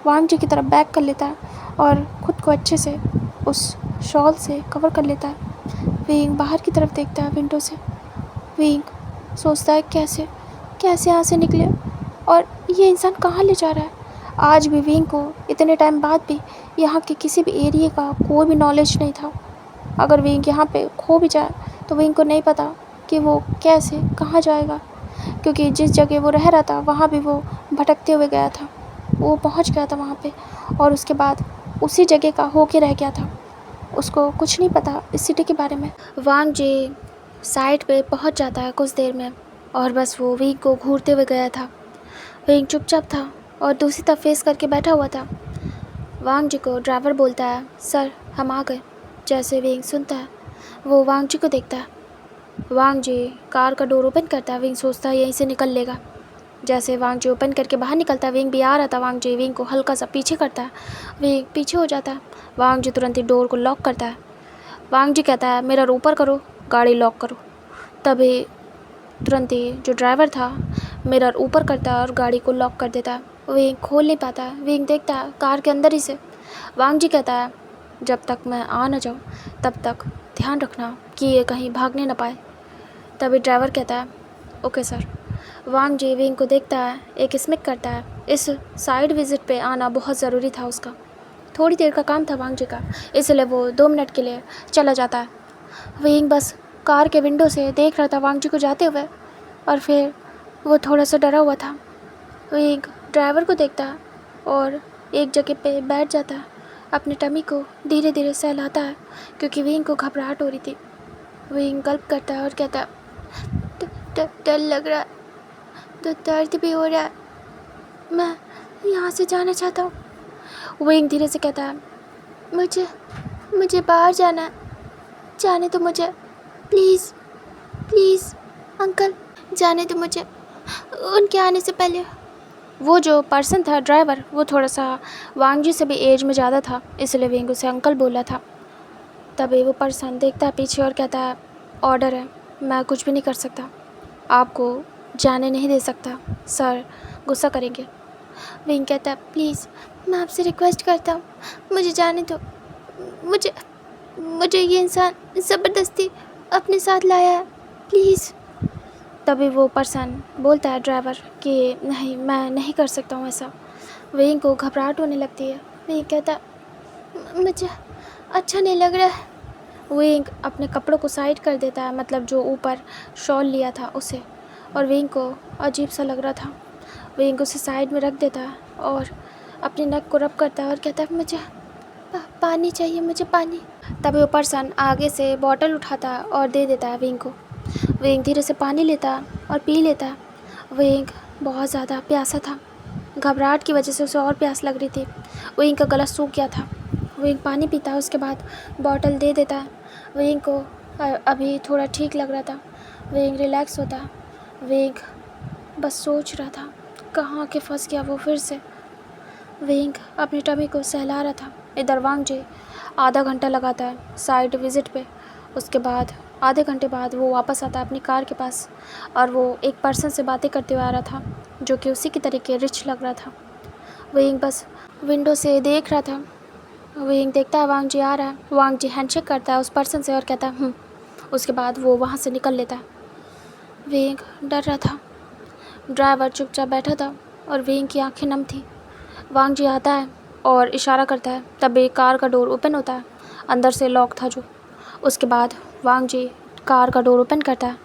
वांग जी की तरफ बैक कर लेता है और ख़ुद को अच्छे से उस शॉल से कवर कर लेता है। विंग बाहर की तरफ देखता है विंडो से। विंग सोचता है कैसे यहाँ से निकले और ये इंसान कहाँ ले जा रहा है। आज भी विंग को इतने टाइम बाद भी यहाँ के किसी भी एरिया का कोई भी नॉलेज नहीं था। अगर विंग यहाँ पे खो भी जाए तो विंग को नहीं पता कि वो कैसे कहाँ जाएगा, क्योंकि जिस जगह वो रह रहा था वहाँ भी वो भटकते हुए गया था। वो पहुँच गया था वहाँ पे और उसके बाद उसी जगह का होके रह गया था। उसको कुछ नहीं पता इस सिटी के बारे में। वांग जी साइड पे पहुँच जाता है कुछ देर में और बस वो विंग को घूरते हुए गया था। विंग चुपचाप था और दूसरी तरफ फेस करके बैठा हुआ था। वांग जी को ड्राइवर बोलता है सर हम आ गए। जैसे विंग सुनता है वो वांग जी को देखता है। वांग जी कार का डोर ओपन करता है। विंग सोचता है यहीं से निकल लेगा। जैसे वांग जी ओपन करके बाहर निकलता है, विंग भी आ रहा था। वांग जी विंग को हल्का सा पीछे करता है, विंग पीछे हो जाता है। वांग जी तुरंत ही डोर को लॉक करता है। वांग जी कहता है मिरर ऊपर करो, गाड़ी लॉक करो। तभी तुरंत ही जो ड्राइवर था मिरर ऊपर करता है और गाड़ी को लॉक कर देता है। विंग खोल नहीं पाता है। विंग देखता है कार के अंदर ही से। वांग जी कहता है जब तक मैं आ न जाऊँ तब तक ध्यान रखना कि ये कहीं भागने न पाए। तभी ड्राइवर कहता है ओके सर। वांग जी विंग को देखता है, एक स्मिक करता है। इस साइड विज़िट पे आना बहुत ज़रूरी था उसका, थोड़ी देर का काम था वांग जी का, इसलिए वो 2 मिनट के लिए चला जाता है। विंग बस कार के विंडो से देख रहा था वांग जी को जाते हुए, और फिर वो थोड़ा सा डरा हुआ था। विंग ड्राइवर को देखता और एक जगह पे बैठ जाता, अपने टमी को धीरे धीरे सहलाता है क्योंकि विंग को घबराहट हो रही थी। विंग गल्प करता है और कहता, डर लग रहा है, तो दर्द भी हो रहा है, मैं यहाँ से जाना चाहता हूँ। विंग धीरे से कहता है, मुझे बाहर जाना है, जाने दो मुझे, प्लीज़ प्लीज़ अंकल, जाने दो मुझे। उनके आने से पहले वो जो पर्सन था ड्राइवर, वो थोड़ा सा वांग जी से भी एज में ज़्यादा था, इसलिए विंग उसे अंकल बोला था। तभी वो पर्सन देखता है पीछे और कहता है, ऑर्डर है, मैं कुछ भी नहीं कर सकता, आपको जाने नहीं दे सकता, सर गुस्सा करेंगे। विंग कहता है, प्लीज़ मैं आपसे रिक्वेस्ट करता हूँ, मुझे जाने दो, मुझे ये इंसान ज़बरदस्ती अपने साथ लाया है, प्लीज़। तभी वो पर्सन बोलता है ड्राइवर कि नहीं, मैं नहीं कर सकता हूँ ऐसा। विंग को घबराहट होने लगती है। विंग कहता है, मुझे अच्छा नहीं लग रहा है। विंग अपने कपड़ों को साइड कर देता है, मतलब जो ऊपर शॉल लिया था उसे, और विंग को अजीब सा लग रहा था। विंग उसे साइड में रख देता है और अपने नक को रब करता है और कहता है, मुझे पानी चाहिए, मुझे पानी। तभी वो पर्सन आगे से बॉटल उठाता है और दे देता है विंग को। विंग धीरे से पानी लेता है और पी लेता है। विंग बहुत ज़्यादा प्यासा था, घबराहट की वजह से उसे और प्यास लग रही थी। विंग का गला सूख गया था। विंग पानी पीता है, उसके बाद बॉटल दे देता है। विंग को अभी थोड़ा ठीक लग रहा था। विंग रिलैक्स होता है। विंग बस सोच रहा था कहाँ के फंस गया वो फिर से। विंग अपनी टमी को सहला रहा था। इधर वांग जी आधा घंटा लगाता है साइट विज़िट पे। उसके बाद आधे घंटे बाद वो वापस आता है अपनी कार के पास, और वो एक पर्सन से बातें करते हुए आ रहा था जो कि उसी की तरीके रिच लग रहा था। विंग बस विंडो से देख रहा था। विंग देखता है वांग जी आ रहा है। वांग जी हैंडशेक करता है उस पर्सन से और कहता है उसके बाद वो वहाँ से निकल लेता है। विंग डर रहा था। ड्राइवर चुपचाप बैठा था और विंग की आंखें नम थी। वांग जी आता है और इशारा करता है, तभी कार का डोर ओपन होता है, अंदर से लॉक था जो। उसके बाद वांग जी कार का डोर ओपन करता है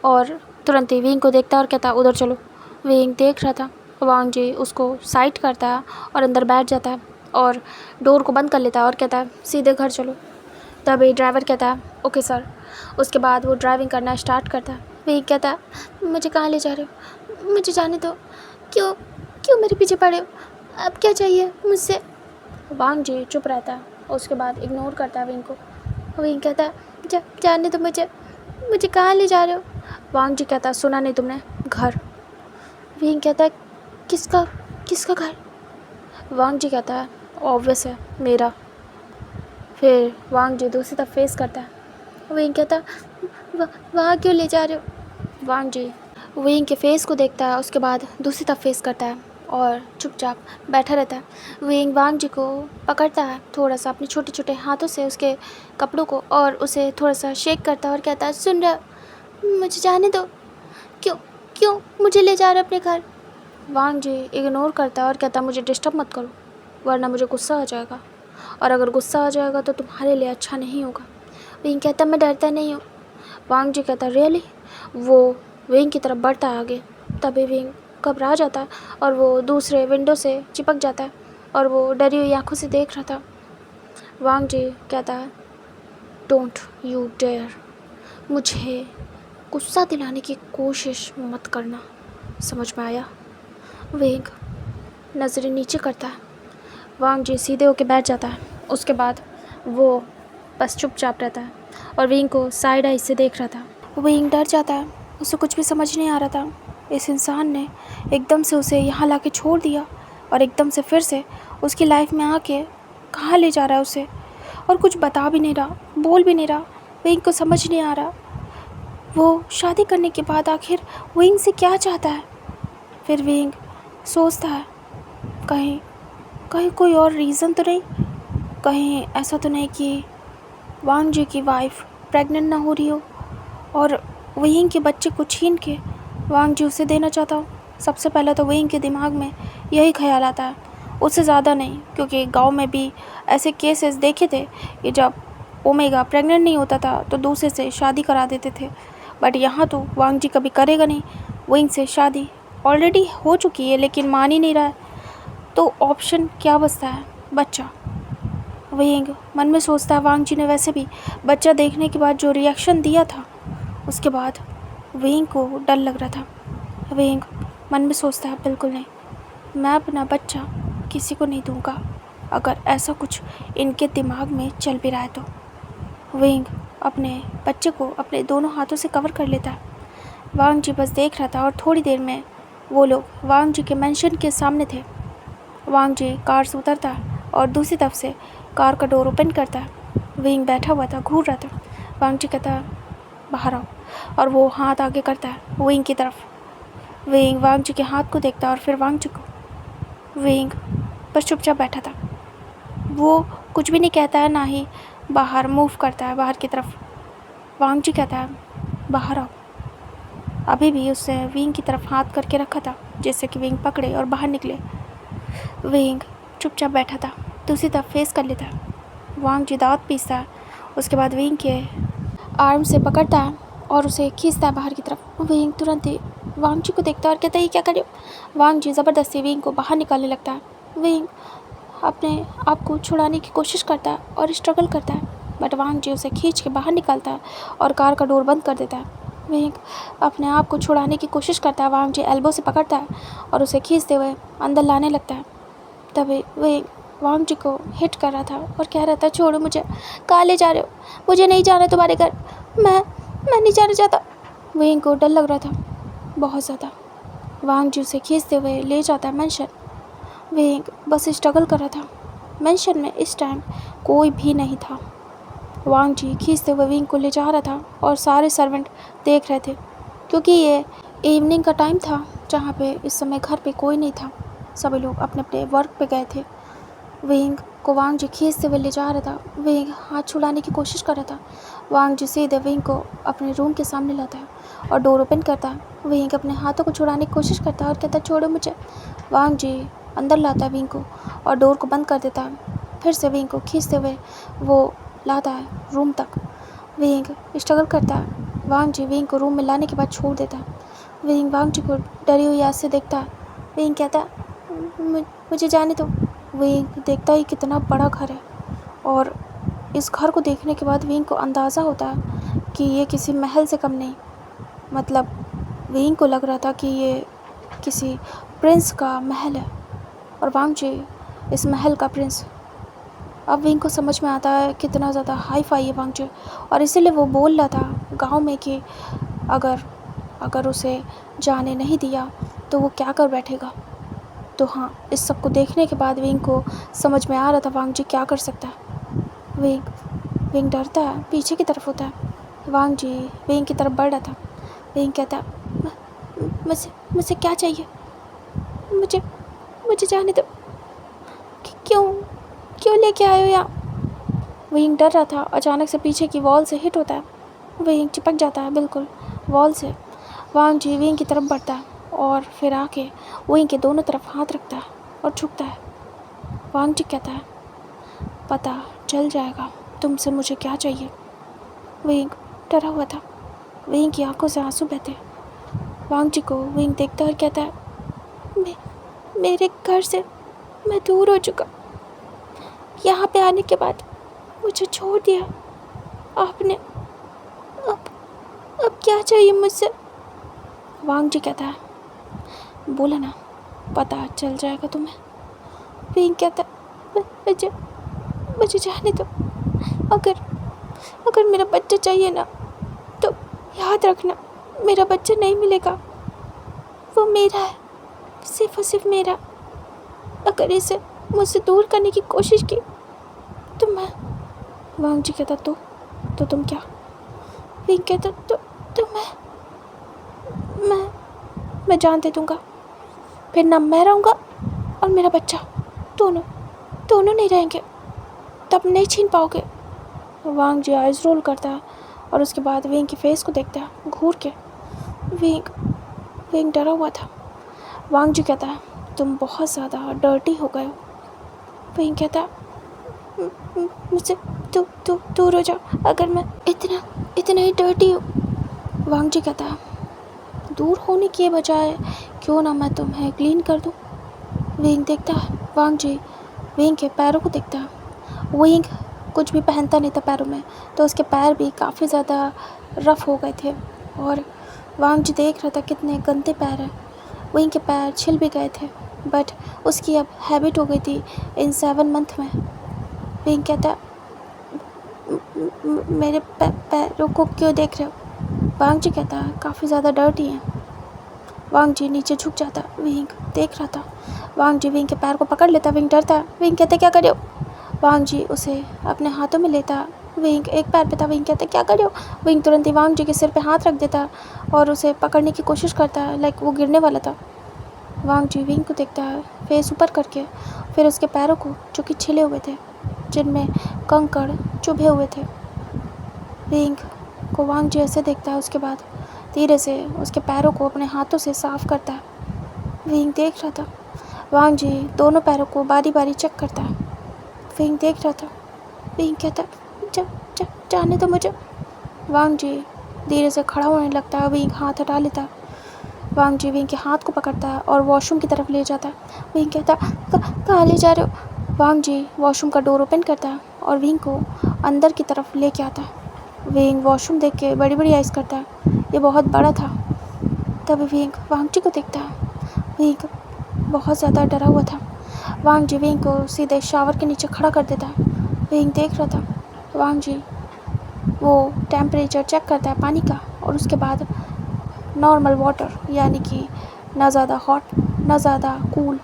और तुरंत ही विंग को देखता है और कहता है, उधर चलो। विंग देख रहा था। वांग जी उसको साइड करता है और अंदर बैठ जाता है और डोर को बंद कर लेता है और कहता है, सीधे घर चलो। तभी ड्राइवर कहता है, ओके सर। उसके बाद वो ड्राइविंग करना स्टार्ट करता है। विंग कहता है, मुझे कहाँ ले जा रहे हो, मुझे जाने दो, क्यों मेरे पीछे पड़े हो, अब क्या चाहिए मुझसे। वांग जी चुप रहता है, उसके बाद इग्नोर करता है विंग को। विंग कहता है, जाने दो मुझे कहाँ ले जा रहे हो। वांग जी कहता है, सुना नहीं तुमने, घर। विंग कहता है, किसका घर। वांग जी कहता है, ऑब्वियस है, मेरा। फिर वांग जी दूसरी तरफ फेस करता है। विंग कहता है, वहाँ क्यों ले जा रहे हो। वांग जी विंग के फेस को देखता है, उसके बाद दूसरी तरफ फेस करता है और चुपचाप बैठा रहता है। विंग वांग जी को पकड़ता है थोड़ा सा अपने छोटे छोटे हाथों से उसके कपड़ों को, और उसे थोड़ा सा शेक करता है और कहता है, सुन रहा, मुझे जाने दो, क्यों मुझे ले जा रहे अपने घर। वांग जी इग्नोर करता है और कहता है, मुझे डिस्टर्ब मत करो वरना मुझे गुस्सा आ जाएगा, और अगर गुस्सा आ जाएगा तो तुम्हारे लिए अच्छा नहीं होगा। विंग कहता है, मैं डरता नहीं हूँ। वांग जी कहता है, रियली। वो विंग की तरफ बढ़ता है आगे। तभी विंग घबरा जाता है और वो दूसरे विंडो से चिपक जाता है और वो डरी हुई आंखों से देख रहा था। वांग जी कहता है, डोंट यू डेयर, मुझे गुस्सा दिलाने की कोशिश मत करना, समझ में आया। विंग नज़रें नीचे करता है। वांग जी सीधे होके बैठ जाता है। उसके बाद वो बस चुपचाप रहता है और विंग को साइड आई से देख रहा था। विंग डर जाता है, उसे कुछ भी समझ नहीं आ रहा था। इस इंसान ने एकदम से उसे यहाँ लाके छोड़ दिया और एकदम से फिर से उसकी लाइफ में आके कहाँ ले जा रहा है उसे, और कुछ बता भी नहीं रहा, बोल भी नहीं रहा। विंग को समझ नहीं आ रहा वो शादी करने के बाद आखिर विंग से क्या चाहता है। फिर विंग सोचता है, कहीं कोई और रीज़न तो नहीं, कहीं ऐसा तो नहीं कि वांग जी की वाइफ प्रेग्नेंट ना हो रही हो और विंग के बच्चे को छीन के वांग जी उसे देना चाहता हो। सबसे पहले तो विंग के दिमाग में यही ख्याल आता है, उससे ज़्यादा नहीं, क्योंकि गांव में भी ऐसे केसेस देखे थे कि जब ओमेगा प्रेग्नेंट नहीं होता था तो दूसरे से शादी करा देते थे, बट यहाँ तो वांग जी कभी करेगा नहीं। विंग से शादी ऑलरेडी हो चुकी है लेकिन मान ही नहीं रहा है, तो ऑप्शन क्या बचता है? बच्चा। विंग मन में सोचता है वांग जी ने वैसे भी बच्चा देखने के बाद जो रिएक्शन दिया था उसके बाद विंग को डर लग रहा था। विंग मन में सोचता है बिल्कुल नहीं, मैं अपना बच्चा किसी को नहीं दूंगा अगर ऐसा कुछ इनके दिमाग में चल भी रहा है तो। विंग अपने बच्चे को अपने दोनों हाथों से कवर कर लेता है। वांग जी बस देख रहा था और थोड़ी देर में वो लोग वांग जी के मेंशन के सामने थे। वांग जी कार से उतरता है और दूसरी तरफ से कार का डोर ओपन करता है। विंग बैठा हुआ था, घूर रहा था। वांग जी कहता है बाहर आओ, और वो हाथ आगे करता है विंग की तरफ। विंग वांग जी के हाथ को देखता है और फिर वांग जी को। विंग बस चुपचाप बैठा था, वो कुछ भी नहीं कहता है, ना ही बाहर मूव करता है बाहर की तरफ। वांग जी कहता है बाहर आओ। अभी भी उसने विंग की तरफ हाथ करके रखा था जिससे कि विंग पकड़े और बाहर निकले। विंग चुपचाप बैठा था, दूसरी तरफ फेस कर लेता है। वांग जी दांत पीसता है, उसके बाद विंग के आर्म से पकड़ता है और उसे खींचता है बाहर की तरफ। विंग तुरंत ही वांग जी को देखता है और कहता है ये क्या कर रहे हो? वांग जी ज़बरदस्ती विंग को बाहर निकालने लगता है। विंग अपने आप को छुड़ाने की कोशिश करता है और स्ट्रगल करता है, बट वांग जी उसे खींच के बाहर निकालता है और कार का डोर बंद कर देता है। विंग अपने आप को छुड़ाने की कोशिश करता है, वांग जी एल्बो से पकड़ता है और उसे खींचते हुए अंदर लाने लगता है। तभी विंग वांग जी को हिट कर रहा था और कह रहा था छोड़ो मुझे, कहाँ ले जा रहे हो? मुझे नहीं जाना तुम्हारे घर, मैं नहीं जाना चाहता। विंग को डर लग रहा था बहुत ज़्यादा। वांग जी उसे खींचते हुए ले जाता है मेंशन। विंग बस स्ट्रगल कर रहा था। मेंशन में इस टाइम कोई भी नहीं था। वांग जी खींचते हुए विंग को ले जा रहा था और सारे सर्वेंट देख रहे थे, क्योंकि ये इवनिंग का टाइम था जहाँ पे इस समय घर पे कोई नहीं था, सभी लोग अपने अपने वर्क पे गए थे। विंग को वांग जी खींचते हुए ले जा रहा था। विंग हाथ छुड़ाने की कोशिश कर रहा था। वांग जी सीधे विंग को अपने रूम के सामने लाता है और डोर ओपन करता है। विंग अपने हाथों को छुड़ाने की कोशिश करता है और कहता है छोड़ो मुझे। वांग जी अंदर लाता है विंग को और डोर को बंद कर देता है। फिर से विंग को खींचते हुए वो लाता है रूम तक। विंग स्ट्रगल करता है। वांग जी विंग को रूम में लाने के बाद छोड़ देता है। विंग वांग जी को डरी हुई आँख से देखता है। विंग कहता है मुझे जाने दो। विंग देखता ही कितना बड़ा घर है, और इस घर को देखने के बाद विंग को अंदाज़ा होता है कि ये किसी महल से कम नहीं। मतलब विंग को लग रहा था कि ये किसी प्रिंस का महल है और वांग जी इस महल का प्रिंस। अब विंग को समझ में आता है कितना ज़्यादा हाई फाई है वांग जी, और इसीलिए वो बोल रहा था गांव में कि अगर उसे जाने नहीं दिया तो वो क्या कर बैठेगा। तो हाँ, इस सब को देखने के बाद विंग को समझ में आ रहा था वांग जी क्या कर सकता है। विंग डरता है, पीछे की तरफ होता है। वांग जी विंग की तरफ बढ़ रहा था। विंग कहता है मुझसे क्या चाहिए? मुझे जाने दो। क्यों लेके आए हो यहाँ? विंग डर रहा था। अचानक से पीछे की वॉल से हिट होता है। विंग चिपक जाता है बिल्कुल वॉल से। वांग जी विंग की तरफ बढ़ता है और फिर आके विंग के दोनों तरफ हाथ रखता है और झुकता है। वांग जी कहता है पता चल जाएगा तुमसे मुझे क्या चाहिए। विंग डरा हुआ था। विंग की आंखों से आंसू बहते। वांग जी को विंग देखता और कहता है मेरे घर से मैं दूर हो चुका। यहाँ पे आने के बाद मुझे छोड़ दिया आपने। अब क्या चाहिए मुझसे? वांग जी कहता है बोला ना पता चल जाएगा तुम्हें। विंग कहता है मुझे जाने दो। अगर मेरा बच्चा चाहिए ना तो याद रखना मेरा बच्चा नहीं मिलेगा, वो मेरा है, सिर्फ और सिर्फ मेरा। अगर इसे मुझसे दूर करने की कोशिश की तो मैं। वांग जी कहता तो तुम क्या? विंग कहता तो मैं जान दे दूँगा, फिर ना मैं रहूँगा और मेरा बच्चा, दोनों नहीं रहेंगे, तब नहीं छीन पाओगे। वांग जी आइज रोल करता है और उसके बाद विंग की फेस को देखता है घूर के। विंग डरा हुआ था। वांग जी कहता है तुम बहुत ज़्यादा डर्टी हो गए हो। विंग कहता मुझसे दूर हो जाओ, अगर मैं इतना ही डर्टी हूँ। वांग जी कहता है, दूर होने के बजाय क्यों ना मैं तुम्हें क्लीन कर दूँ। विंग देखता है, वांग जी विंग के पैरों को देखता है। विंग कुछ भी पहनता नहीं था पैरों में, तो उसके पैर भी काफ़ी ज़्यादा रफ़ हो गए थे और वांग जी देख रहा था कितने गंदे पैर हैं। विंग के पैर छिल भी गए थे, बट उसकी अब हैबिट हो गई थी इन 7 मंथ में। विंग कहता, मेरे पैरों को क्यों देख रहे हो। वांग जी कहता, काफ़ी ज़्यादा डर्टी हैं। वांग जी नीचे झुक जाता, विंग देख रहा था। वांग जी विंग के पैर को पकड़ लेता, विंग डरता। विंग कहते, क्या कर रहे हो। वांग जी उसे अपने हाथों में लेता। विंग एक पैर पे था, विंग कहते, क्या कर रहे हो। विंग तुरंत ही वांग जी के सिर पे हाथ रख देता और उसे पकड़ने की कोशिश करता, लाइक वो गिरने वाला था। वांग जी विंग को देखता है फेस ऊपर करके, फिर उसके पैरों को जो कि छिले हुए थे, जिनमें कंकड़ चुभे हुए थे। विंग को वांग जी ऐसे देखता है, उसके बाद धीरे से उसके पैरों को अपने हाथों से साफ करता है। विंग देख रहा था, वांग जी दोनों पैरों को बारी बारी चेक करता है। विंग देख रहा था। विंग कहता, जाने दो मुझे। वांग जी धीरे से खड़ा होने लगता है। विंग हाथ हटा लेता है। वांग जी विंग के हाथ को पकड़ता है और वॉशरूम की तरफ ले जाता है। विंग कहता, कहाँ ले जा रहे हो। वांग जी वॉशरूम का डोर ओपन करता है और विंग को अंदर की तरफ लेके आता है। विंग वॉशरूम देख के बड़ी बड़ी आइज़ करता है, ये बहुत बड़ा था। तभी विंग वांग जी को देखता है। विंग बहुत ज़्यादा डरा हुआ था। वांग जी विंग को सीधे शावर के नीचे खड़ा कर देता है। विंग देख रहा था। वांग जी वो टेम्परेचर चेक करता है पानी का और उसके बाद नॉर्मल वाटर, यानी कि ना ज़्यादा हॉट ना ज़्यादा कूल,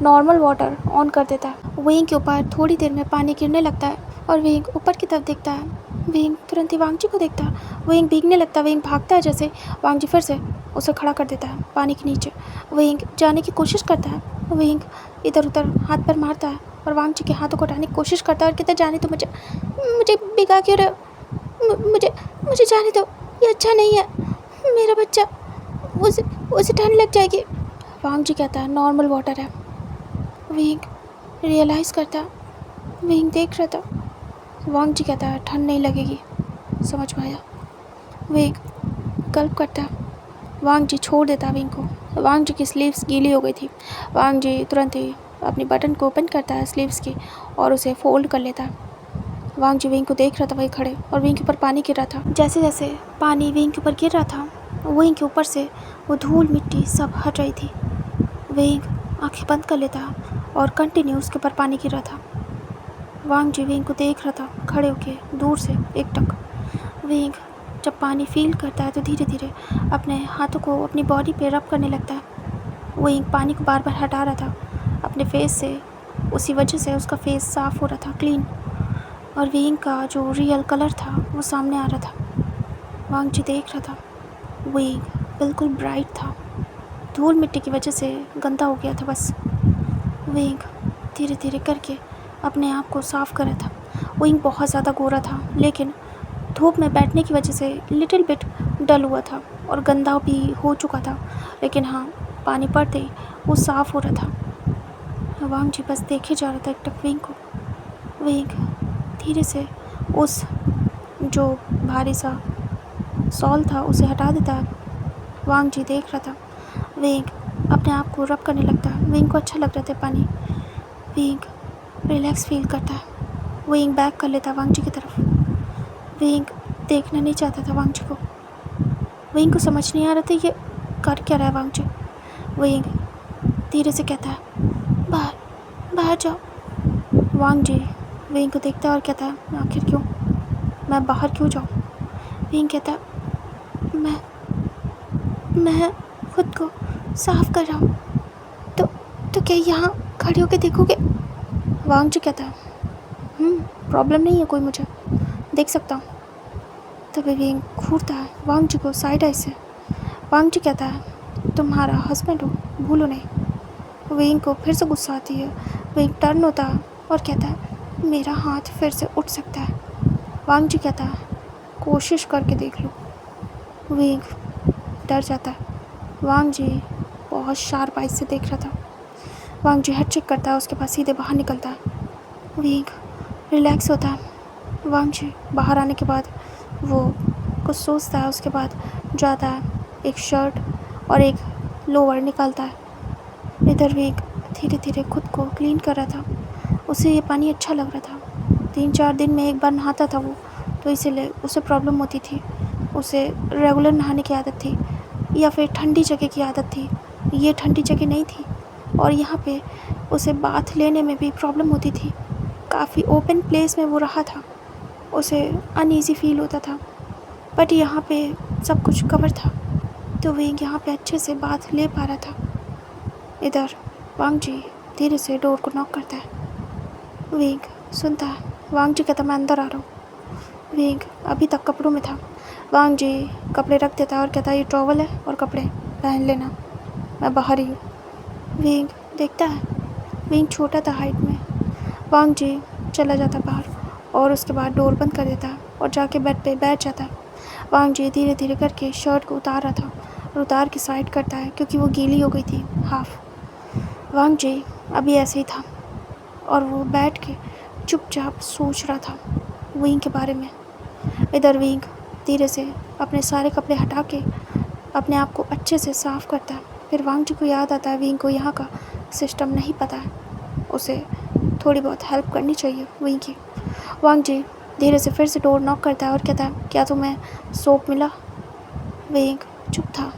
नॉर्मल वाटर ऑन कर देता है। विंग के ऊपर थोड़ी देर में पानी गिरने लगता है और विंग ऊपर की तरफ देखता है। विंग तुरंत ही वांग जी को देखता है। विंग भीगने लगता है। विंग भागता है जैसे। वांग जी फिर से उसे खड़ा कर देता है पानी के नीचे। विंग जाने की कोशिश करता है। विंग इधर उधर हाथ पर मारता है और वांग जी के हाथों को हटाने की कोशिश करता है और कहता है, जाने तो मुझे भिगा क्यों रहे हो। मुझे जाने दो, ये अच्छा नहीं है। मेरा बच्चा, उसे ठंड लग जाएगी। वांग जी कहता है, नॉर्मल वाटर है। विंग रियलाइज़ करता है। विंग देख रहा था। वांग जी कहता है, ठंड नहीं लगेगी। समझ में आया। विंग गल्प करता है। वांग जी छोड़ देता विंग को। वांग जी की स्लीव्स गीली हो गई थी। वांग जी तुरंत ही अपनी बटन को ओपन करता है स्लीव्स की और उसे फोल्ड कर लेता है। वांग जी विंग को देख रहा था वही खड़े, और विंग के ऊपर पानी गिर रहा था। जैसे जैसे पानी विंग के ऊपर गिर रहा था, विंग के ऊपर से वो धूल मिट्टी सब हट रही थी। विंग आंखें बंद कर लेता और कंटिन्यू उसके ऊपर पानी गिर रहा था। वांग जी विंग को देख रहा था खड़े होके दूर से एकटक। विंग जब पानी फील करता है तो धीरे धीरे अपने हाथों को अपनी बॉडी पे रब करने लगता है। विंग पानी को बार बार हटा रहा था अपने फेस से, उसी वजह से उसका फेस साफ़ हो रहा था, क्लीन, और विंग का जो रियल कलर था वो सामने आ रहा था। वांग जी देख रहा था, विंग बिल्कुल ब्राइट था, धूल मिट्टी की वजह से गंदा हो गया था बस। विंग धीरे धीरे करके अपने आप को साफ़ कर रहा था। विंग बहुत ज़्यादा गोरा था, लेकिन धूप में बैठने की वजह से लिटिल बिट डल हुआ था और गंदा भी हो चुका था, लेकिन हाँ, पानी पड़ते ही वो साफ़ हो रहा था। वांग जी बस देखे जा रहा था एकटक विंग को। विंग धीरे से उस जो भारी सा सॉल था उसे हटा देता है। वांग जी देख रहा था। विंग अपने आप को रब करने लगता है। विंग को अच्छा लग रहा था पानी। विंग रिलैक्स फील करता है। विंग बैक कर लेता वांग जी की तरफ। विंग देखना नहीं चाहता था वांग जी को। विंग को समझ नहीं आ रहा था ये कर क्या रहा है वांग जी। विंग धीरे से कहता है, बाहर जाओ। वांग जी विंग को देखता है और कहता है, आखिर क्यों, मैं बाहर क्यों जाऊँ। विंग कहता है, मैं खुद को साफ कर रहा हूँ, तो क्या यहाँ खड़े होकर देखोगे। वांग जी कहता है, प्रॉब्लम नहीं है कोई, मुझे देख सकता हूँ। तभी विंग घूरता है वांग जी को साइड आई से। वांग जी कहता है, तुम्हारा हस्बैंड हो, भूलो नहीं। विंग को फिर से गुस्सा आती है। विंग टर्न होता है और कहता है, मेरा हाथ फिर से उठ सकता है। वांग जी कहता है, कोशिश करके देख लो। विंग डर जाता है। वांग जी बहुत शार्प आइज से देख रहा था। वांग जी हेड चेक करता है, उसके बाद सीधे बाहर निकलता है। विंग रिलैक्स होता है। वांग जी बाहर आने के बाद वो कुछ सोचता है, उसके बाद जाता है, एक शर्ट और एक लोअर निकालता है। इधर भी धीरे धीरे खुद को क्लीन कर रहा था। उसे ये पानी अच्छा लग रहा था। 3-4 दिन में एक बार नहाता था वो, तो इसीलिए उसे प्रॉब्लम होती थी। उसे रेगुलर नहाने की आदत थी, या फिर ठंडी जगह की आदत थी। ये ठंडी जगह नहीं थी, और यहाँ पे उसे बाथ लेने में भी प्रॉब्लम होती थी। काफ़ी ओपन प्लेस में वो रहा था, उसे अनईज़ी फील होता था। बट यहाँ पे सब कुछ कवर था, तो वे यहाँ पे अच्छे से बाथ ले पा रहा था। इधर वांग जी धीरे से डोर को नॉक करता है। विंग सुनता है। वांग जी कहता, मैं अंदर आ रहा हूँ। विंग अभी तक कपड़ों में था। वांग जी कपड़े रख देता है और कहता है, ये टॉवल है और कपड़े पहन लेना, मैं बाहर ही हूँ। विंग देखता है, विंग छोटा था हाइट में। वांग जी चला जाता बाहर और उसके बाद डोर बंद कर देता है और जाके बेड पे बैठ जाता है। वांग जी धीरे धीरे करके शर्ट को उतार रहा था और उतार के साइड करता है, क्योंकि वो गीली हो गई थी हाफ। वांग जी अभी ऐसे ही था और वो बैठ के चुपचाप सोच रहा था विंग के बारे में। इधर विंग धीरे से अपने सारे कपड़े हटा के अपने आप को अच्छे से साफ़ करता है। फिर वांग जी को याद आता है विंग को यहाँ का सिस्टम नहीं पता है, उसे थोड़ी बहुत हेल्प करनी चाहिए विंग की। वांग जी धीरे से फिर से डोर नॉक करता है और कहता है, क्या तुम्हें सोप मिला? विंग चुप था।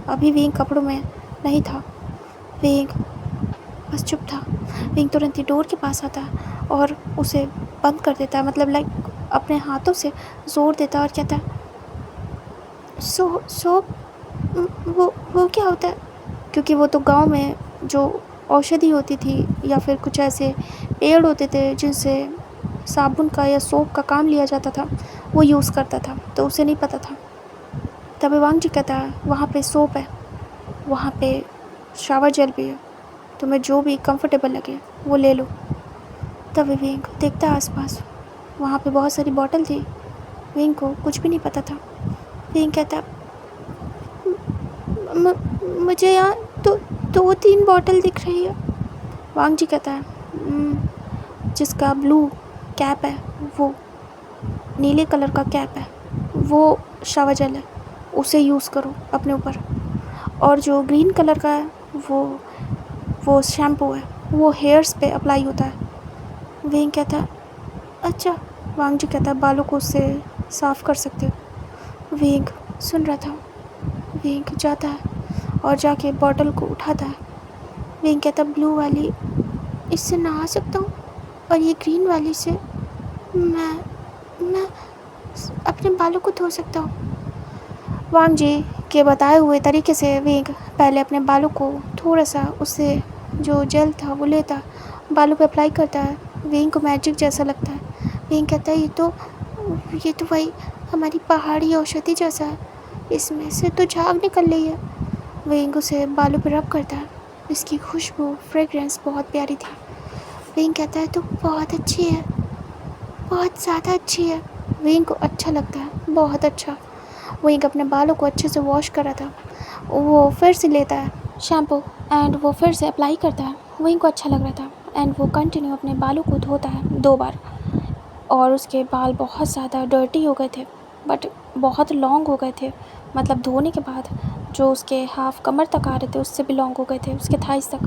अभी विंग कपड़ों में नहीं था, विंग बस चुप था। विंग तुरंत ही डोर के पास आता है और उसे बंद कर देता है, मतलब लाइक अपने हाथों से जोर देता है और कहता है, सोप वो क्या होता है? क्योंकि वो तो गांव में जो औषधि होती थी या फिर कुछ ऐसे पेड़ होते थे जिनसे साबुन का या सोप का काम लिया जाता था, वो यूज़ करता था, तो उसे नहीं पता था। तभी वांग जी कहता है, वहाँ पे सोप है, वहाँ पे शावर जेल भी है, तुम्हें जो भी कंफर्टेबल लगे वो ले लो। तभी विंग देखता है आसपास, वहाँ पे बहुत सारी बॉटल थी। विंग को कुछ भी नहीं पता था। विंग कहता, मुझे यहाँ तो 2-3 बॉटल दिख रही है। वांग जी कहता है, जिसका ब्लू कैप है, वो नीले कलर का कैप है, वो शावर जेल है, उसे यूज़ करो अपने ऊपर। और जो ग्रीन कलर का है, वो शैम्पू है, वो हेयर्स पे अप्लाई होता है। विंग कहता है, अच्छा। वांग जी कहता है, बालों को उससे साफ़ कर सकते हो। विंग सुन रहा था। विंग जाता है और जाके बॉटल को उठाता है। विंग कहता, ब्लू वाली, इससे नहा सकता हूँ, और ये ग्रीन वाली से मैं अपने बालों को धो सकता हूँ। वांग जी के बताए हुए तरीके से विंग पहले अपने बालों को थोड़ा सा उससे जो जेल था वो लेता, बालों पे अप्लाई करता है। विंग को मैजिक जैसा लगता है। विंग कहता है, ये तो वही हमारी पहाड़ी औषधि जैसा है, इसमें से तो झाग निकल रही है। विंग उसे बालों पर रब करता है। इसकी खुशबू, फ्रेगरेंस बहुत प्यारी थी। विंग कहता है, तो बहुत अच्छी है, बहुत ज़्यादा अच्छी है। विंग को अच्छा लगता है, बहुत अच्छा। विंग अपने बालों को अच्छे से वॉश कर रहा था। वो फिर से लेता है शैम्पू एंड वो फिर से अप्लाई करता है। विंग को अच्छा लग रहा था एंड वो कंटिन्यू अपने बालों को धोता है 2 बार। और उसके बाल बहुत ज़्यादा डर्टी हो गए थे, बट बहुत लॉन्ग हो गए थे, मतलब धोने के बाद जो उसके हाफ कमर तक आ रहे थे उससे भी लॉन्ग हो गए थे, उसके थाइस तक।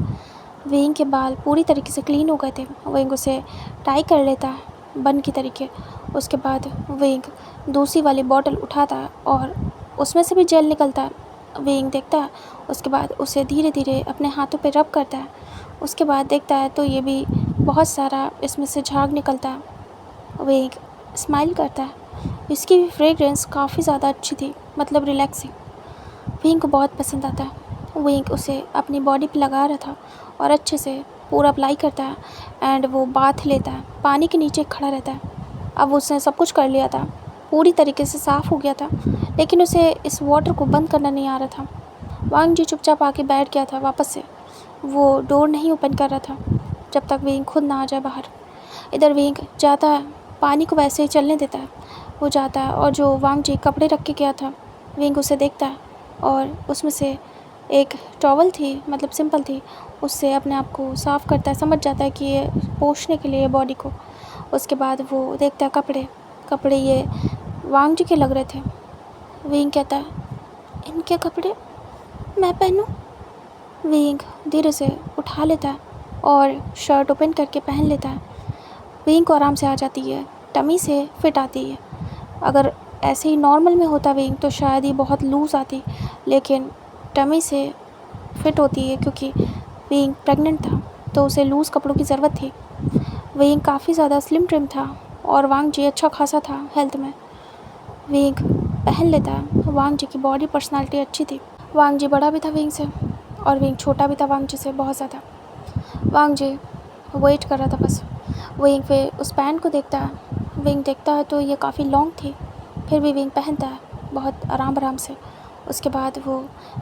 विंग के बाल पूरी तरीके से क्लीन हो गए थे। विंग उसे टाई कर लेता है बन की तरीके। उसके बाद विंग दूसरी वाली बॉटल उठाता है और उसमें से भी जेल निकलता है। विंग देखता है, उसके बाद उसे धीरे धीरे अपने हाथों पे रब करता है। उसके बाद देखता है तो ये भी बहुत सारा इसमें से झाग निकलता है। विंग स्माइल करता है। इसकी भी फ्रेगरेंस काफ़ी ज़्यादा अच्छी थी, मतलब रिलैक्सिंग। विंग को बहुत पसंद आता है। विंग उसे अपनी बॉडी पे लगा रहा था और अच्छे से पूरा अप्लाई करता है एंड वो बाथ लेता है, पानी के नीचे खड़ा रहता है। अब उसने सब कुछ कर लिया था, पूरी तरीके से साफ़ हो गया था, लेकिन उसे इस वाटर को बंद करना नहीं आ रहा था। वांग जी चुपचाप आके बैठ गया था वापस से। वो डोर नहीं ओपन कर रहा था जब तक विंग खुद ना आ जाए बाहर। इधर विंग जाता है, पानी को वैसे ही चलने देता है। वो जाता है और जो वांग जी कपड़े रख के गया था, विंग उसे देखता है और उसमें से एक टॉवल थी, मतलब सिंपल थी, उससे अपने आप को साफ़ करता है। समझ जाता है कि ये पोंछने के लिए बॉडी को। उसके बाद वो देखता है कपड़े ये वांग जी के लग रहे थे। विंग कहता है, इनके कपड़े मैं पहनूं? विंग धीरे से उठा लेता है और शर्ट ओपन करके पहन लेता है। विंग को आराम से आ जाती है, टमी से फिट आती है। अगर ऐसे ही नॉर्मल में होता विंग तो शायद ये बहुत लूज़ आती, लेकिन टमी से फिट होती है क्योंकि विंग प्रेग्नेंट था तो उसे लूज़ कपड़ों की ज़रूरत थी। विंग काफ़ी ज़्यादा स्लिम ट्रिम था और वांग जी अच्छा खासा था हेल्थ में। विंग पहन लेता है। वांग जी की बॉडी पर्सनालिटी अच्छी थी। वांग जी बड़ा भी था विंग से और विंग छोटा भी था वांग जी से बहुत ज़्यादा। वांग जी वेट कर रहा था बस। विंग पे उस पैंट को देखता है। विंग देखता है तो ये काफ़ी लॉन्ग थी, फिर भी विंग पहनता है बहुत आराम से। उसके बाद वो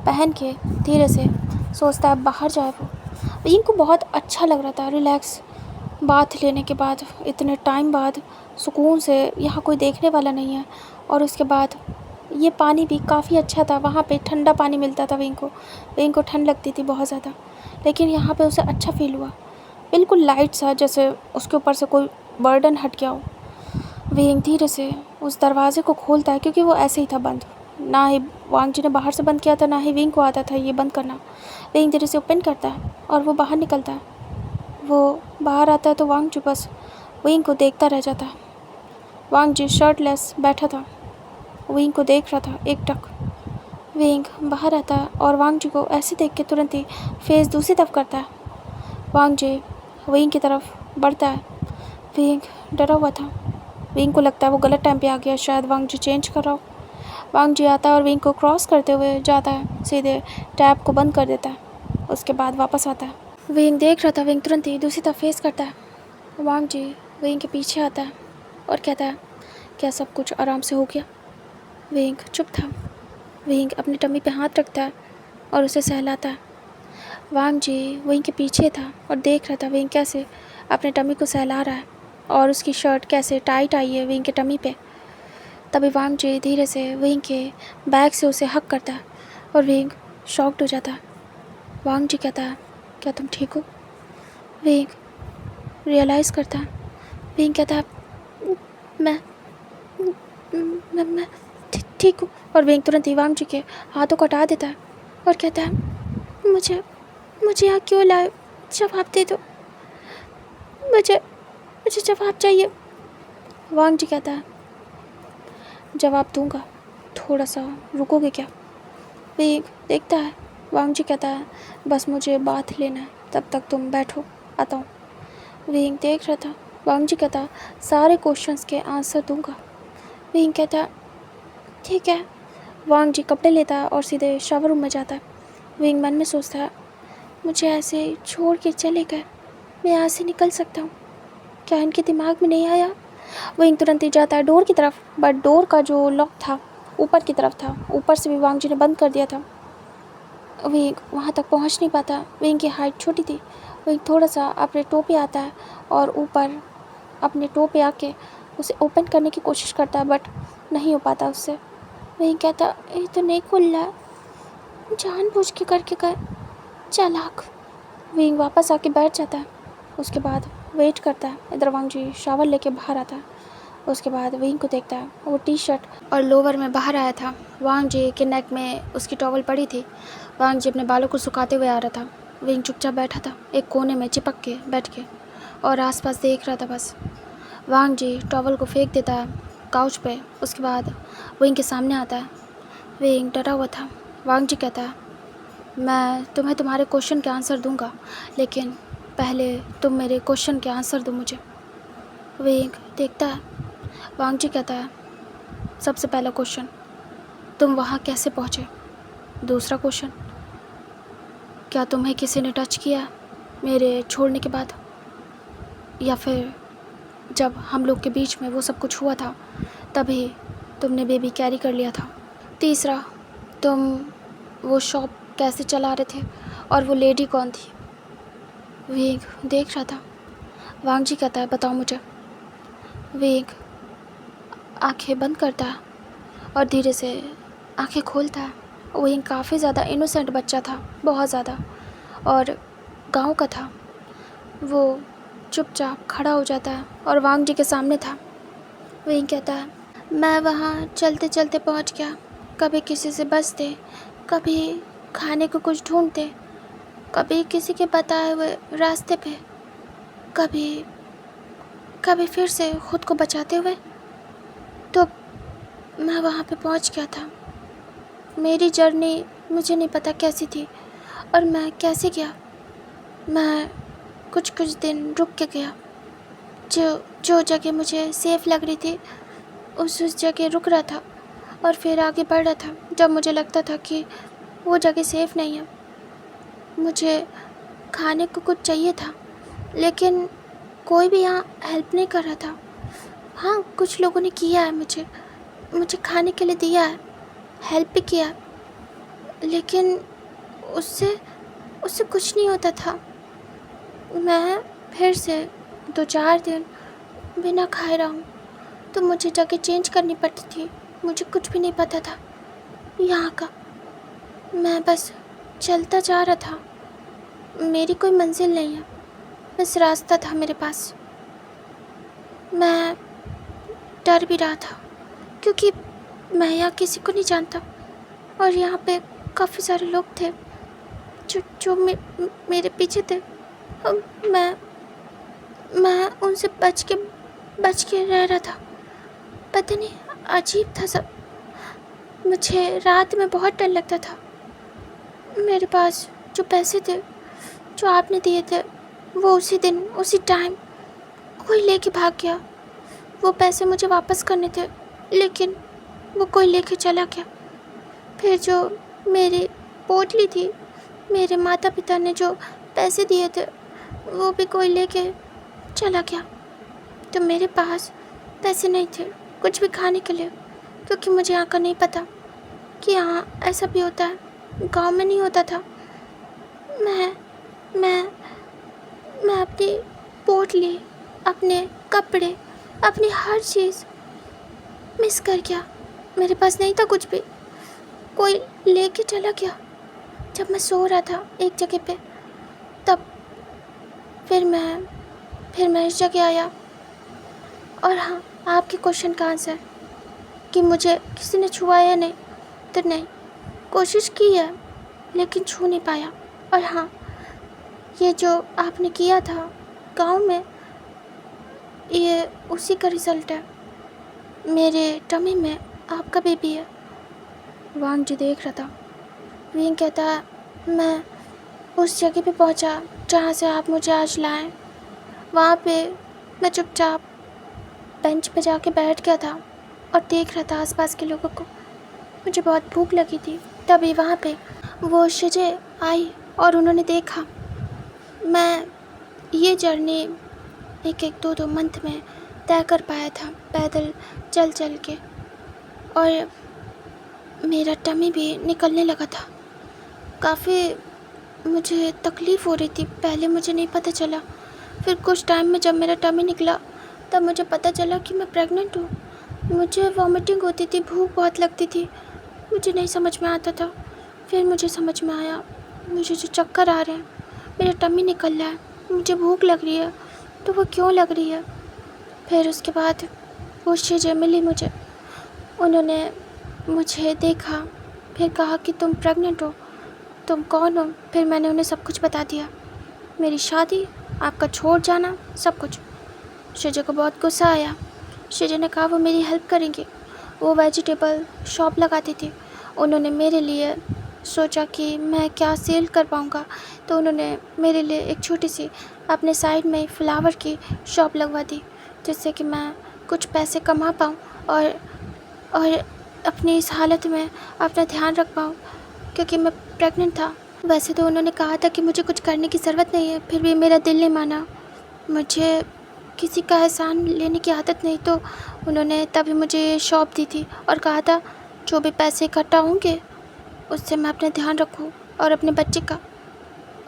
पहन के धीरे से सोचता है बाहर जाए। वो विंग को बहुत अच्छा लग रहा था, रिलैक्स बाथ लेने के बाद, इतने टाइम बाद सुकून से, यहाँ कोई देखने वाला नहीं है। और उसके बाद ये पानी भी काफ़ी अच्छा था, वहाँ पे ठंडा पानी मिलता था विंग को ठंड लगती थी बहुत ज़्यादा, लेकिन यहाँ पे उसे अच्छा फील हुआ। बिल्कुल लाइट सा, जैसे उसके ऊपर से कोई बर्डन हट गया हो। विंग धीरे से उस दरवाजे को खोलता है क्योंकि वो ऐसे ही था बंद, ना ही वांग जी ने बाहर से बंद किया था, ना ही विंग को आता था ये बंद करना। विंग धीरे से ओपन करता है और वो बाहर निकलता है। वो बाहर आता है तो वांग जी बस विंग को देखता रह जाता है। वांग जी शर्टलेस बैठा था, विंग को देख रहा था एकटक। विंग बाहर आता है और वांग जी को ऐसे देख के तुरंत ही फेस दूसरी तरफ करता है। वांग जी विंग की तरफ बढ़ता है। विंग डरा हुआ था। विंग को लगता है वो गलत टाइम पे आ गया, शायद वांग जी चेंज कर रहा हो। वांग जी आता है और विंग को क्रॉस करते हुए जाता है, सीधे टैप को बंद कर देता है। उसके बाद वापस आता है। विंग देख रहा था, विंग तुरंत ही दूसरी तरफ फेस करता है। वांग जी विंग के पीछे आता है और कहता है, क्या सब कुछ आराम से हो गया? विंग चुप था। विंग अपनी टमी पे हाथ रखता है और उसे सहलाता है। वांग जी विंग के पीछे था और देख रहा था विंग कैसे अपने टमी को सहला रहा है और उसकी शर्ट कैसे टाइट आई है विंग के टमी पे। तभी वांग जी धीरे से विंग के बैग से उसे हक करता है और विंग शॉक्ड हो जाता है। वांग जी कहता है, क्या तुम ठीक हो? विंग रियलाइज़ करता है। विंग कहता है, मैं मैं ठीक हूँ। और विंग तुरंत ही वांग जी के हाथों को हटा देता है और कहता है, मुझे यहाँ क्यों लाए? जवाब दे दो, मुझे जवाब चाहिए। वांग जी कहता है, जवाब दूंगा, थोड़ा सा रुकोगे क्या? विंग देखता है। वांग जी कहता है, बस मुझे बात लेना है, तब तक तुम बैठो, आता हूँ। विंग देख रहा था। वांग जी कहता, सारे क्वेश्चंस के आंसर दूंगा। विंग कहता, ठीक है। वांग जी कपड़े लेता है और सीधे शावर रूम में जाता है। विंग मन में सोचता है, मुझे ऐसे छोड़ के चले गए, मैं यहाँ से निकल सकता हूँ? क्या इनके दिमाग में नहीं आया? विंग तुरंत ही जाता है डोर की तरफ, बट डोर का जो लॉक था ऊपर की तरफ था, ऊपर से भी वांग जी ने बंद कर दिया था। विंग वहाँ तक पहुँच नहीं पाता, विंग की हाइट छोटी थी। विंग थोड़ा सा अपने टो पे आता है और ऊपर अपने टो पे आके उसे ओपन करने की कोशिश करता है, बट नहीं हो पाता उससे। विंग कहता, ये तो नहीं खुल रहा है, जानबूझ के करके गए, चालाक। विंग वापस आके बैठ जाता है। उसके बाद वेट करता है, इधर वांग जी शावर लेके बाहर आता है। उसके बाद विंग को देखता है, वो टी शर्ट और लोवर में बाहर आया था। वांग जी के नेक में उसकी टॉवल पड़ी थी। वांग जी अपने बालों को सुखाते हुए आ रहा था। विंग चुपचाप बैठा था एक कोने में चिपक के बैठ के और आसपास देख रहा था बस। वांग जी टॉवल को फेंक देता है काउच पे। उसके बाद विंग के सामने आता है। विंग डरा हुआ था। वांग जी कहता है, मैं तुम्हें तुम्हारे क्वेश्चन के आंसर दूंगा, लेकिन पहले तुम मेरे क्वेश्चन के आंसर दो मुझे। विंग देखता है। वांग जी कहता है, सबसे पहला क्वेश्चन, तुम वहाँ कैसे पहुँचे? दूसरा क्वेश्चन, क्या तुम्हें किसी ने टच किया मेरे छोड़ने के बाद, या फिर जब हम लोग के बीच में वो सब कुछ हुआ था तभी तुमने बेबी कैरी कर लिया था? तीसरा, तुम वो शॉप कैसे चला रहे थे और वो लेडी कौन थी? विंग देख रहा था। वांग जी कहता है, बताओ मुझे। विंग आंखें बंद करता है और धीरे से आंखें खोलता है। विंग काफ़ी ज़्यादा इनोसेंट बच्चा था, बहुत ज़्यादा, और गांव का था। वो चुपचाप खड़ा हो जाता है और वांग जी के सामने था। वहीं कहता है, मैं वहाँ चलते चलते पहुँच गया। कभी किसी से बचते, कभी खाने को कुछ ढूंढते, कभी किसी के बताए हुए रास्ते पे, कभी कभी फिर से खुद को बचाते हुए। तो मैं वहाँ पे पहुँच गया था। मेरी जर्नी मुझे नहीं पता कैसी थी और मैं कैसे गया। मैं कुछ दिन रुक के गया। जो जगह मुझे सेफ़ लग रही थी उस जगह रुक रहा था और फिर आगे बढ़ रहा था जब मुझे लगता था कि वो जगह सेफ़ नहीं है। मुझे खाने को कुछ चाहिए था लेकिन कोई भी यहाँ हेल्प नहीं कर रहा था। हाँ, कुछ लोगों ने किया है, मुझे खाने के लिए दिया है, हेल्प भी किया, लेकिन उससे कुछ नहीं होता था। मैं फिर से 2-4 दिन बिना खाए रहा हूँ तो मुझे जगह चेंज करनी पड़ती थी। मुझे कुछ भी नहीं पता था यहाँ का। मैं बस चलता जा रहा था। मेरी कोई मंजिल नहीं है, बस रास्ता था मेरे पास। मैं डर भी रहा था क्योंकि मैं यहाँ किसी को नहीं जानता और यहाँ पे काफ़ी सारे लोग थे जो मेरे पीछे थे। मैं उनसे बच के रह रहा था। पता नहीं, अजीब था सब। मुझे रात में बहुत डर लगता था। मेरे पास जो पैसे थे जो आपने दिए थे वो उसी दिन उसी टाइम कोई लेके भाग गया। वो पैसे मुझे वापस करने थे लेकिन वो कोई लेके चला गया। फिर जो मेरी पोटली थी, मेरे माता पिता ने जो पैसे दिए थे वो भी कोई लेके चला गया। तो मेरे पास पैसे नहीं थे कुछ भी खाने के लिए, क्योंकि मुझे यहाँ का नहीं पता कि यहाँ ऐसा भी होता है। गांव में नहीं होता था। मैं मैं मैं अपनी पोटली, अपने कपड़े, अपनी हर चीज़ मिस कर गया। मेरे पास नहीं था कुछ भी, कोई लेके चला गया। जब मैं सो रहा था एक जगह पे, तब फिर मैं इस जगह आया। और हाँ, आपके क्वेश्चन का आंसर कि मुझे किसी ने छुआ या नहीं, तो नहीं, कोशिश की है लेकिन छू नहीं पाया। और हाँ, ये जो आपने किया था गांव में, ये उसी का रिज़ल्ट है। मेरे टमी में आपका बेबी है। वांग जी देख रहा था। विंग कहता है, मैं उस जगह पे पहुंचा जहाँ से आप मुझे आज लाएं। वहाँ पे मैं चुपचाप बेंच पे जाके बैठ गया था और देख रहा था आसपास के लोगों को। मुझे बहुत भूख लगी थी। तभी वहाँ पे वो शिजे आई और उन्होंने देखा। मैं ये जर्नी 1-2 मंथ में तय कर पाया था, पैदल चल के, और मेरा टमी भी निकलने लगा था। काफ़ी मुझे तकलीफ़ हो रही थी। पहले मुझे नहीं पता चला, फिर कुछ टाइम में जब मेरा टमी निकला तब मुझे पता चला कि मैं प्रेग्नेंट हूँ। मुझे वॉमिटिंग होती थी, भूख बहुत लगती थी, मुझे नहीं समझ में आता था। फिर मुझे समझ में आया, मुझे जो चक्कर आ रहे हैं, मेरा टमी निकल रहा है, मुझे भूख लग रही है, तो वो क्यों लग रही है। फिर उसके बाद वो चीज़ें मिली मुझे। उन्होंने मुझे देखा, फिर कहा कि तुम प्रेग्नेंट हो, तुम कौन हो। फिर मैंने उन्हें सब कुछ बता दिया, मेरी शादी, आपका छोड़ जाना, सब कुछ। शिजे को बहुत गुस्सा आया। शिजे ने कहा वो मेरी हेल्प करेंगे। वो वेजिटेबल शॉप लगाती थी। उन्होंने मेरे लिए सोचा कि मैं क्या सेल कर पाऊँगा, तो उन्होंने मेरे लिए एक छोटी सी अपने साइड में फ्लावर की शॉप लगवा दी, जिससे कि मैं कुछ पैसे कमा पाऊँ और अपनी इस हालत में अपना ध्यान रख पाऊँ, क्योंकि मैं प्रेग्नेंट था। वैसे तो उन्होंने कहा था कि मुझे कुछ करने की ज़रूरत नहीं है, फिर भी मेरा दिल नहीं माना। मुझे किसी का एहसान लेने की आदत नहीं, तो उन्होंने तभी मुझे शॉप दी थी और कहा था जो भी पैसे इकट्ठा होंगे उससे मैं अपना ध्यान रखूँ और अपने बच्चे का।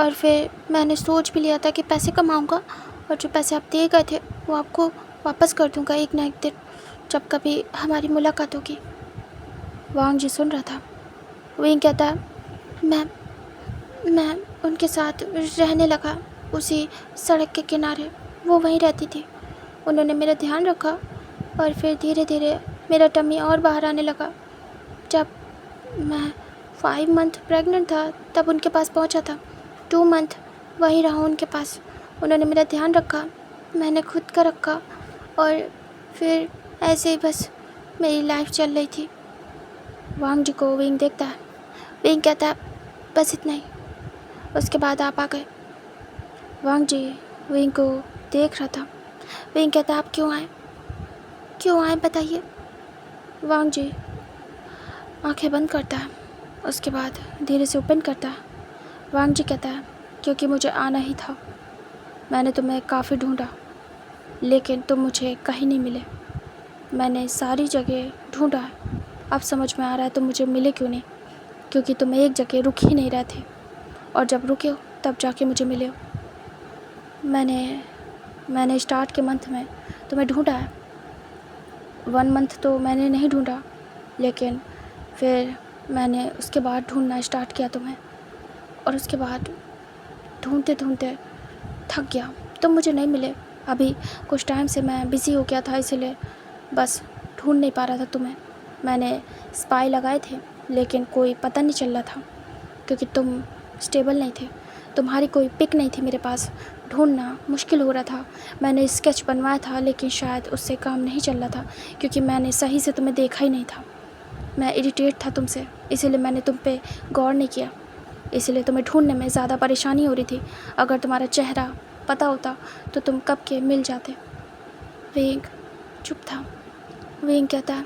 और फिर मैंने सोच भी लिया था कि पैसे कमाऊँगा और जो पैसे आप दिए गए थे वो आपको वापस कर दूँगा एक ना एक दिन, जब कभी हमारी मुलाकात होगी। वांग जी सुन रहा था। वहीं कहता है, मैं उनके साथ रहने लगा उसी सड़क के किनारे। वो वहीं रहती थी। उन्होंने मेरा ध्यान रखा और फिर धीरे धीरे मेरा टमी और बाहर आने लगा। जब मैं 5 मंथ प्रेग्नेंट था तब उनके पास पहुंचा था। 2 मंथ वहीं रहा उनके पास। उन्होंने मेरा ध्यान रखा, मैंने खुद का रखा और फिर ऐसे ही बस मेरी लाइफ चल रही थी। वांग जी को विंग देखता है। विंग कहता है बस इतना ही। उसके बाद आप आ गए। वांग जी विंग को देख रहा था। विंग कहता आप क्यों आए बताइए। वांग जी आंखें बंद करता है, उसके बाद धीरे से ओपन करता है। वांग जी कहता है क्योंकि मुझे आना ही था। मैंने तुम्हें काफ़ी ढूंढा लेकिन तुम मुझे कहीं नहीं मिले। मैंने सारी जगह ढूंढा है, अब समझ में आ रहा है तुम मुझे मिले क्यों नहीं, क्योंकि तुम एक जगह रुक ही नहीं रहे थे और जब रुके हो तब जाके मुझे मिले हो। मैंने स्टार्ट के मंथ में तुम्हें ढूंढा है। 1 मंथ तो मैंने नहीं ढूंढा, लेकिन फिर मैंने उसके बाद ढूंढना स्टार्ट किया तुम्हें और उसके बाद ढूंढते ढूंढते थक गया। तुम मुझे नहीं मिले। अभी कुछ टाइम से मैं बिज़ी हो गया था, इसीलिए बस ढूंढ नहीं पा रहा था तुम्हें। मैंने स्पाई लगाए थे लेकिन कोई पता नहीं चल रहा था क्योंकि तुम स्टेबल नहीं थे। तुम्हारी कोई पिक नहीं थी मेरे पास, ढूंढना मुश्किल हो रहा था। मैंने स्केच बनवाया था लेकिन शायद उससे काम नहीं चल रहा था क्योंकि मैंने सही से तुम्हें देखा ही नहीं था। मैं इरिटेट था तुमसे, इसीलिए मैंने तुम पे गौर नहीं किया, इसलिए तुम्हें ढूंढने में ज़्यादा परेशानी हो रही थी। अगर तुम्हारा चेहरा पता होता तो तुम कब के मिल जाते। विंग चुप था। विंग कहता है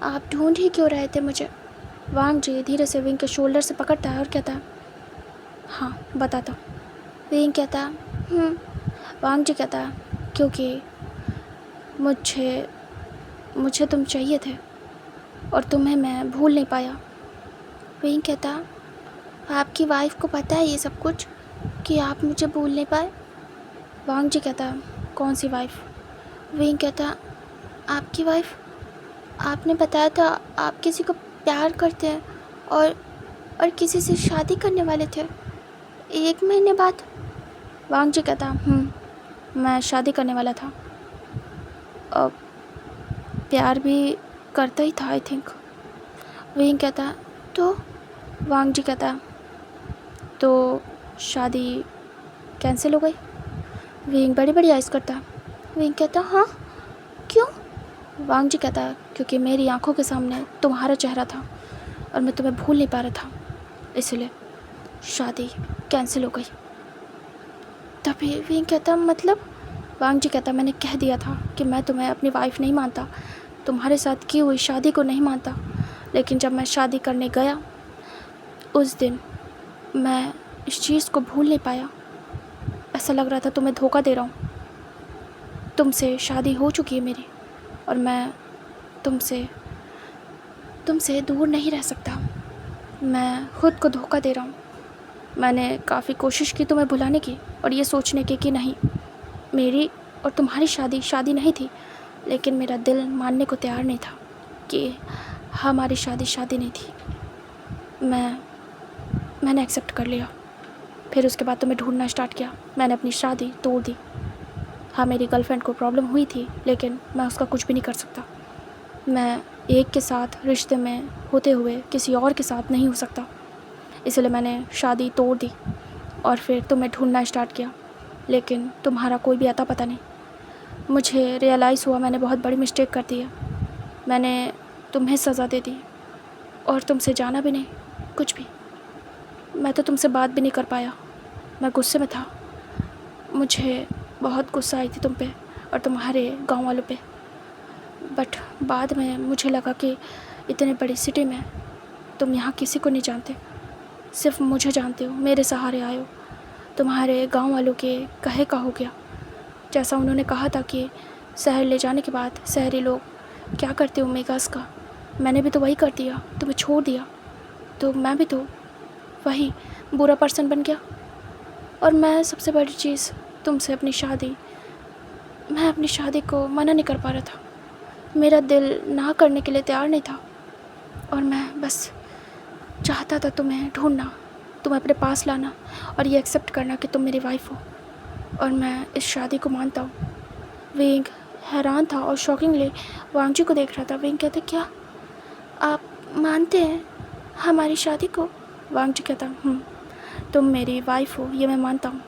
आप ढूंढ ही क्यों रहे थे मुझे। वांग जी धीरे से विंग के शोल्डर से पकड़ता है और कहता है हाँ बताता हूँ। विंग कहता है वांग जी कहता है क्योंकि मुझे तुम चाहिए थे और तुम्हें मैं भूल नहीं पाया। विंग कहता आपकी वाइफ को पता है ये सब कुछ कि आप मुझे भूल नहीं पाए। वांग जी कहता कौन सी वाइफ। विंग कहता आपकी वाइफ। आपने बताया था आप किसी को प्यार करते हैं और किसी से शादी करने वाले थे 1 महीने बाद। वांग जी कहता मैं शादी करने वाला था और प्यार भी करता ही था आई थिंक। विंग कहता तो। वांग जी कहता तो शादी कैंसिल हो गई। विंग बड़ी बड़ी आइज़ करता। विंग कहता हाँ क्यों। वांग जी कहता क्योंकि मेरी आंखों के सामने तुम्हारा चेहरा था और मैं तुम्हें भूल नहीं पा रहा था, इसलिए शादी कैंसिल हो गई। तभी विंग कहता मतलब। वांग जी कहता मैंने कह दिया था कि मैं तुम्हें अपनी वाइफ नहीं मानता, तुम्हारे साथ की हुई शादी को नहीं मानता, लेकिन जब मैं शादी करने गया उस दिन मैं इस चीज़ को भूल नहीं पाया। ऐसा लग रहा था तुम्हें धोखा दे रहा हूँ। तुमसे शादी हो चुकी है मेरी और मैं तुमसे दूर नहीं रह सकता। मैं खुद को धोखा दे रहा हूँ। मैंने काफ़ी कोशिश की तुम्हें भुलाने की और ये सोचने की कि नहीं मेरी और तुम्हारी शादी नहीं थी, लेकिन मेरा दिल मानने को तैयार नहीं था कि हमारी शादी नहीं थी। मैंने एक्सेप्ट कर लिया। फिर उसके बाद तुम्हें ढूंढना स्टार्ट किया। मैंने अपनी शादी तोड़ दी। हाँ मेरी गर्लफ्रेंड को प्रॉब्लम हुई थी लेकिन मैं उसका कुछ भी नहीं कर सकता। मैं एक के साथ रिश्ते में होते हुए किसी और के साथ नहीं हो सकता, इसलिए मैंने शादी तोड़ दी और फिर तुम्हें ढूंढना स्टार्ट किया, लेकिन तुम्हारा कोई भी अता पता नहीं। मुझे रियलाइज़ हुआ मैंने बहुत बड़ी मिस्टेक कर दी है। मैंने तुम्हें सज़ा दे दी और तुमसे जाना भी नहीं कुछ भी। मैं तो तुमसे बात भी नहीं कर पाया, मैं गुस्से में था। मुझे बहुत गुस्सा आई थी तुम पे और तुम्हारे गांव वालों पे, बट बाद में मुझे लगा कि इतने बड़ी सिटी में तुम यहाँ किसी को नहीं जानते, सिर्फ मुझे जानते हो, मेरे सहारे आए हो। तुम्हारे गांव वालों के कहे का हो गया। जैसा उन्होंने कहा था कि शहर ले जाने के बाद शहरी लोग क्या करते हो मेगास का, मैंने भी तो वही कर दिया, तुम्हें छोड़ दिया, तो मैं भी तो वही बुरा पर्सन बन गया। और मैं सबसे बड़ी चीज़ तुमसे मैं अपनी शादी को मना नहीं कर पा रहा था। मेरा दिल ना करने के लिए तैयार नहीं था और मैं बस चाहता था तुम्हें ढूंढना, तुम्हें अपने पास लाना और ये एक्सेप्ट करना कि तुम मेरी वाइफ हो। और मैं इस शादी को मानता हूँ। विंग हैरान था और शॉकिंगली वांग जी को देख रहा था। विंग कहते, क्या आप मानते हैं हमारी शादी को? वांग जी कहता, तुम मेरी वाइफ हो, ये मैं मानता हूँ।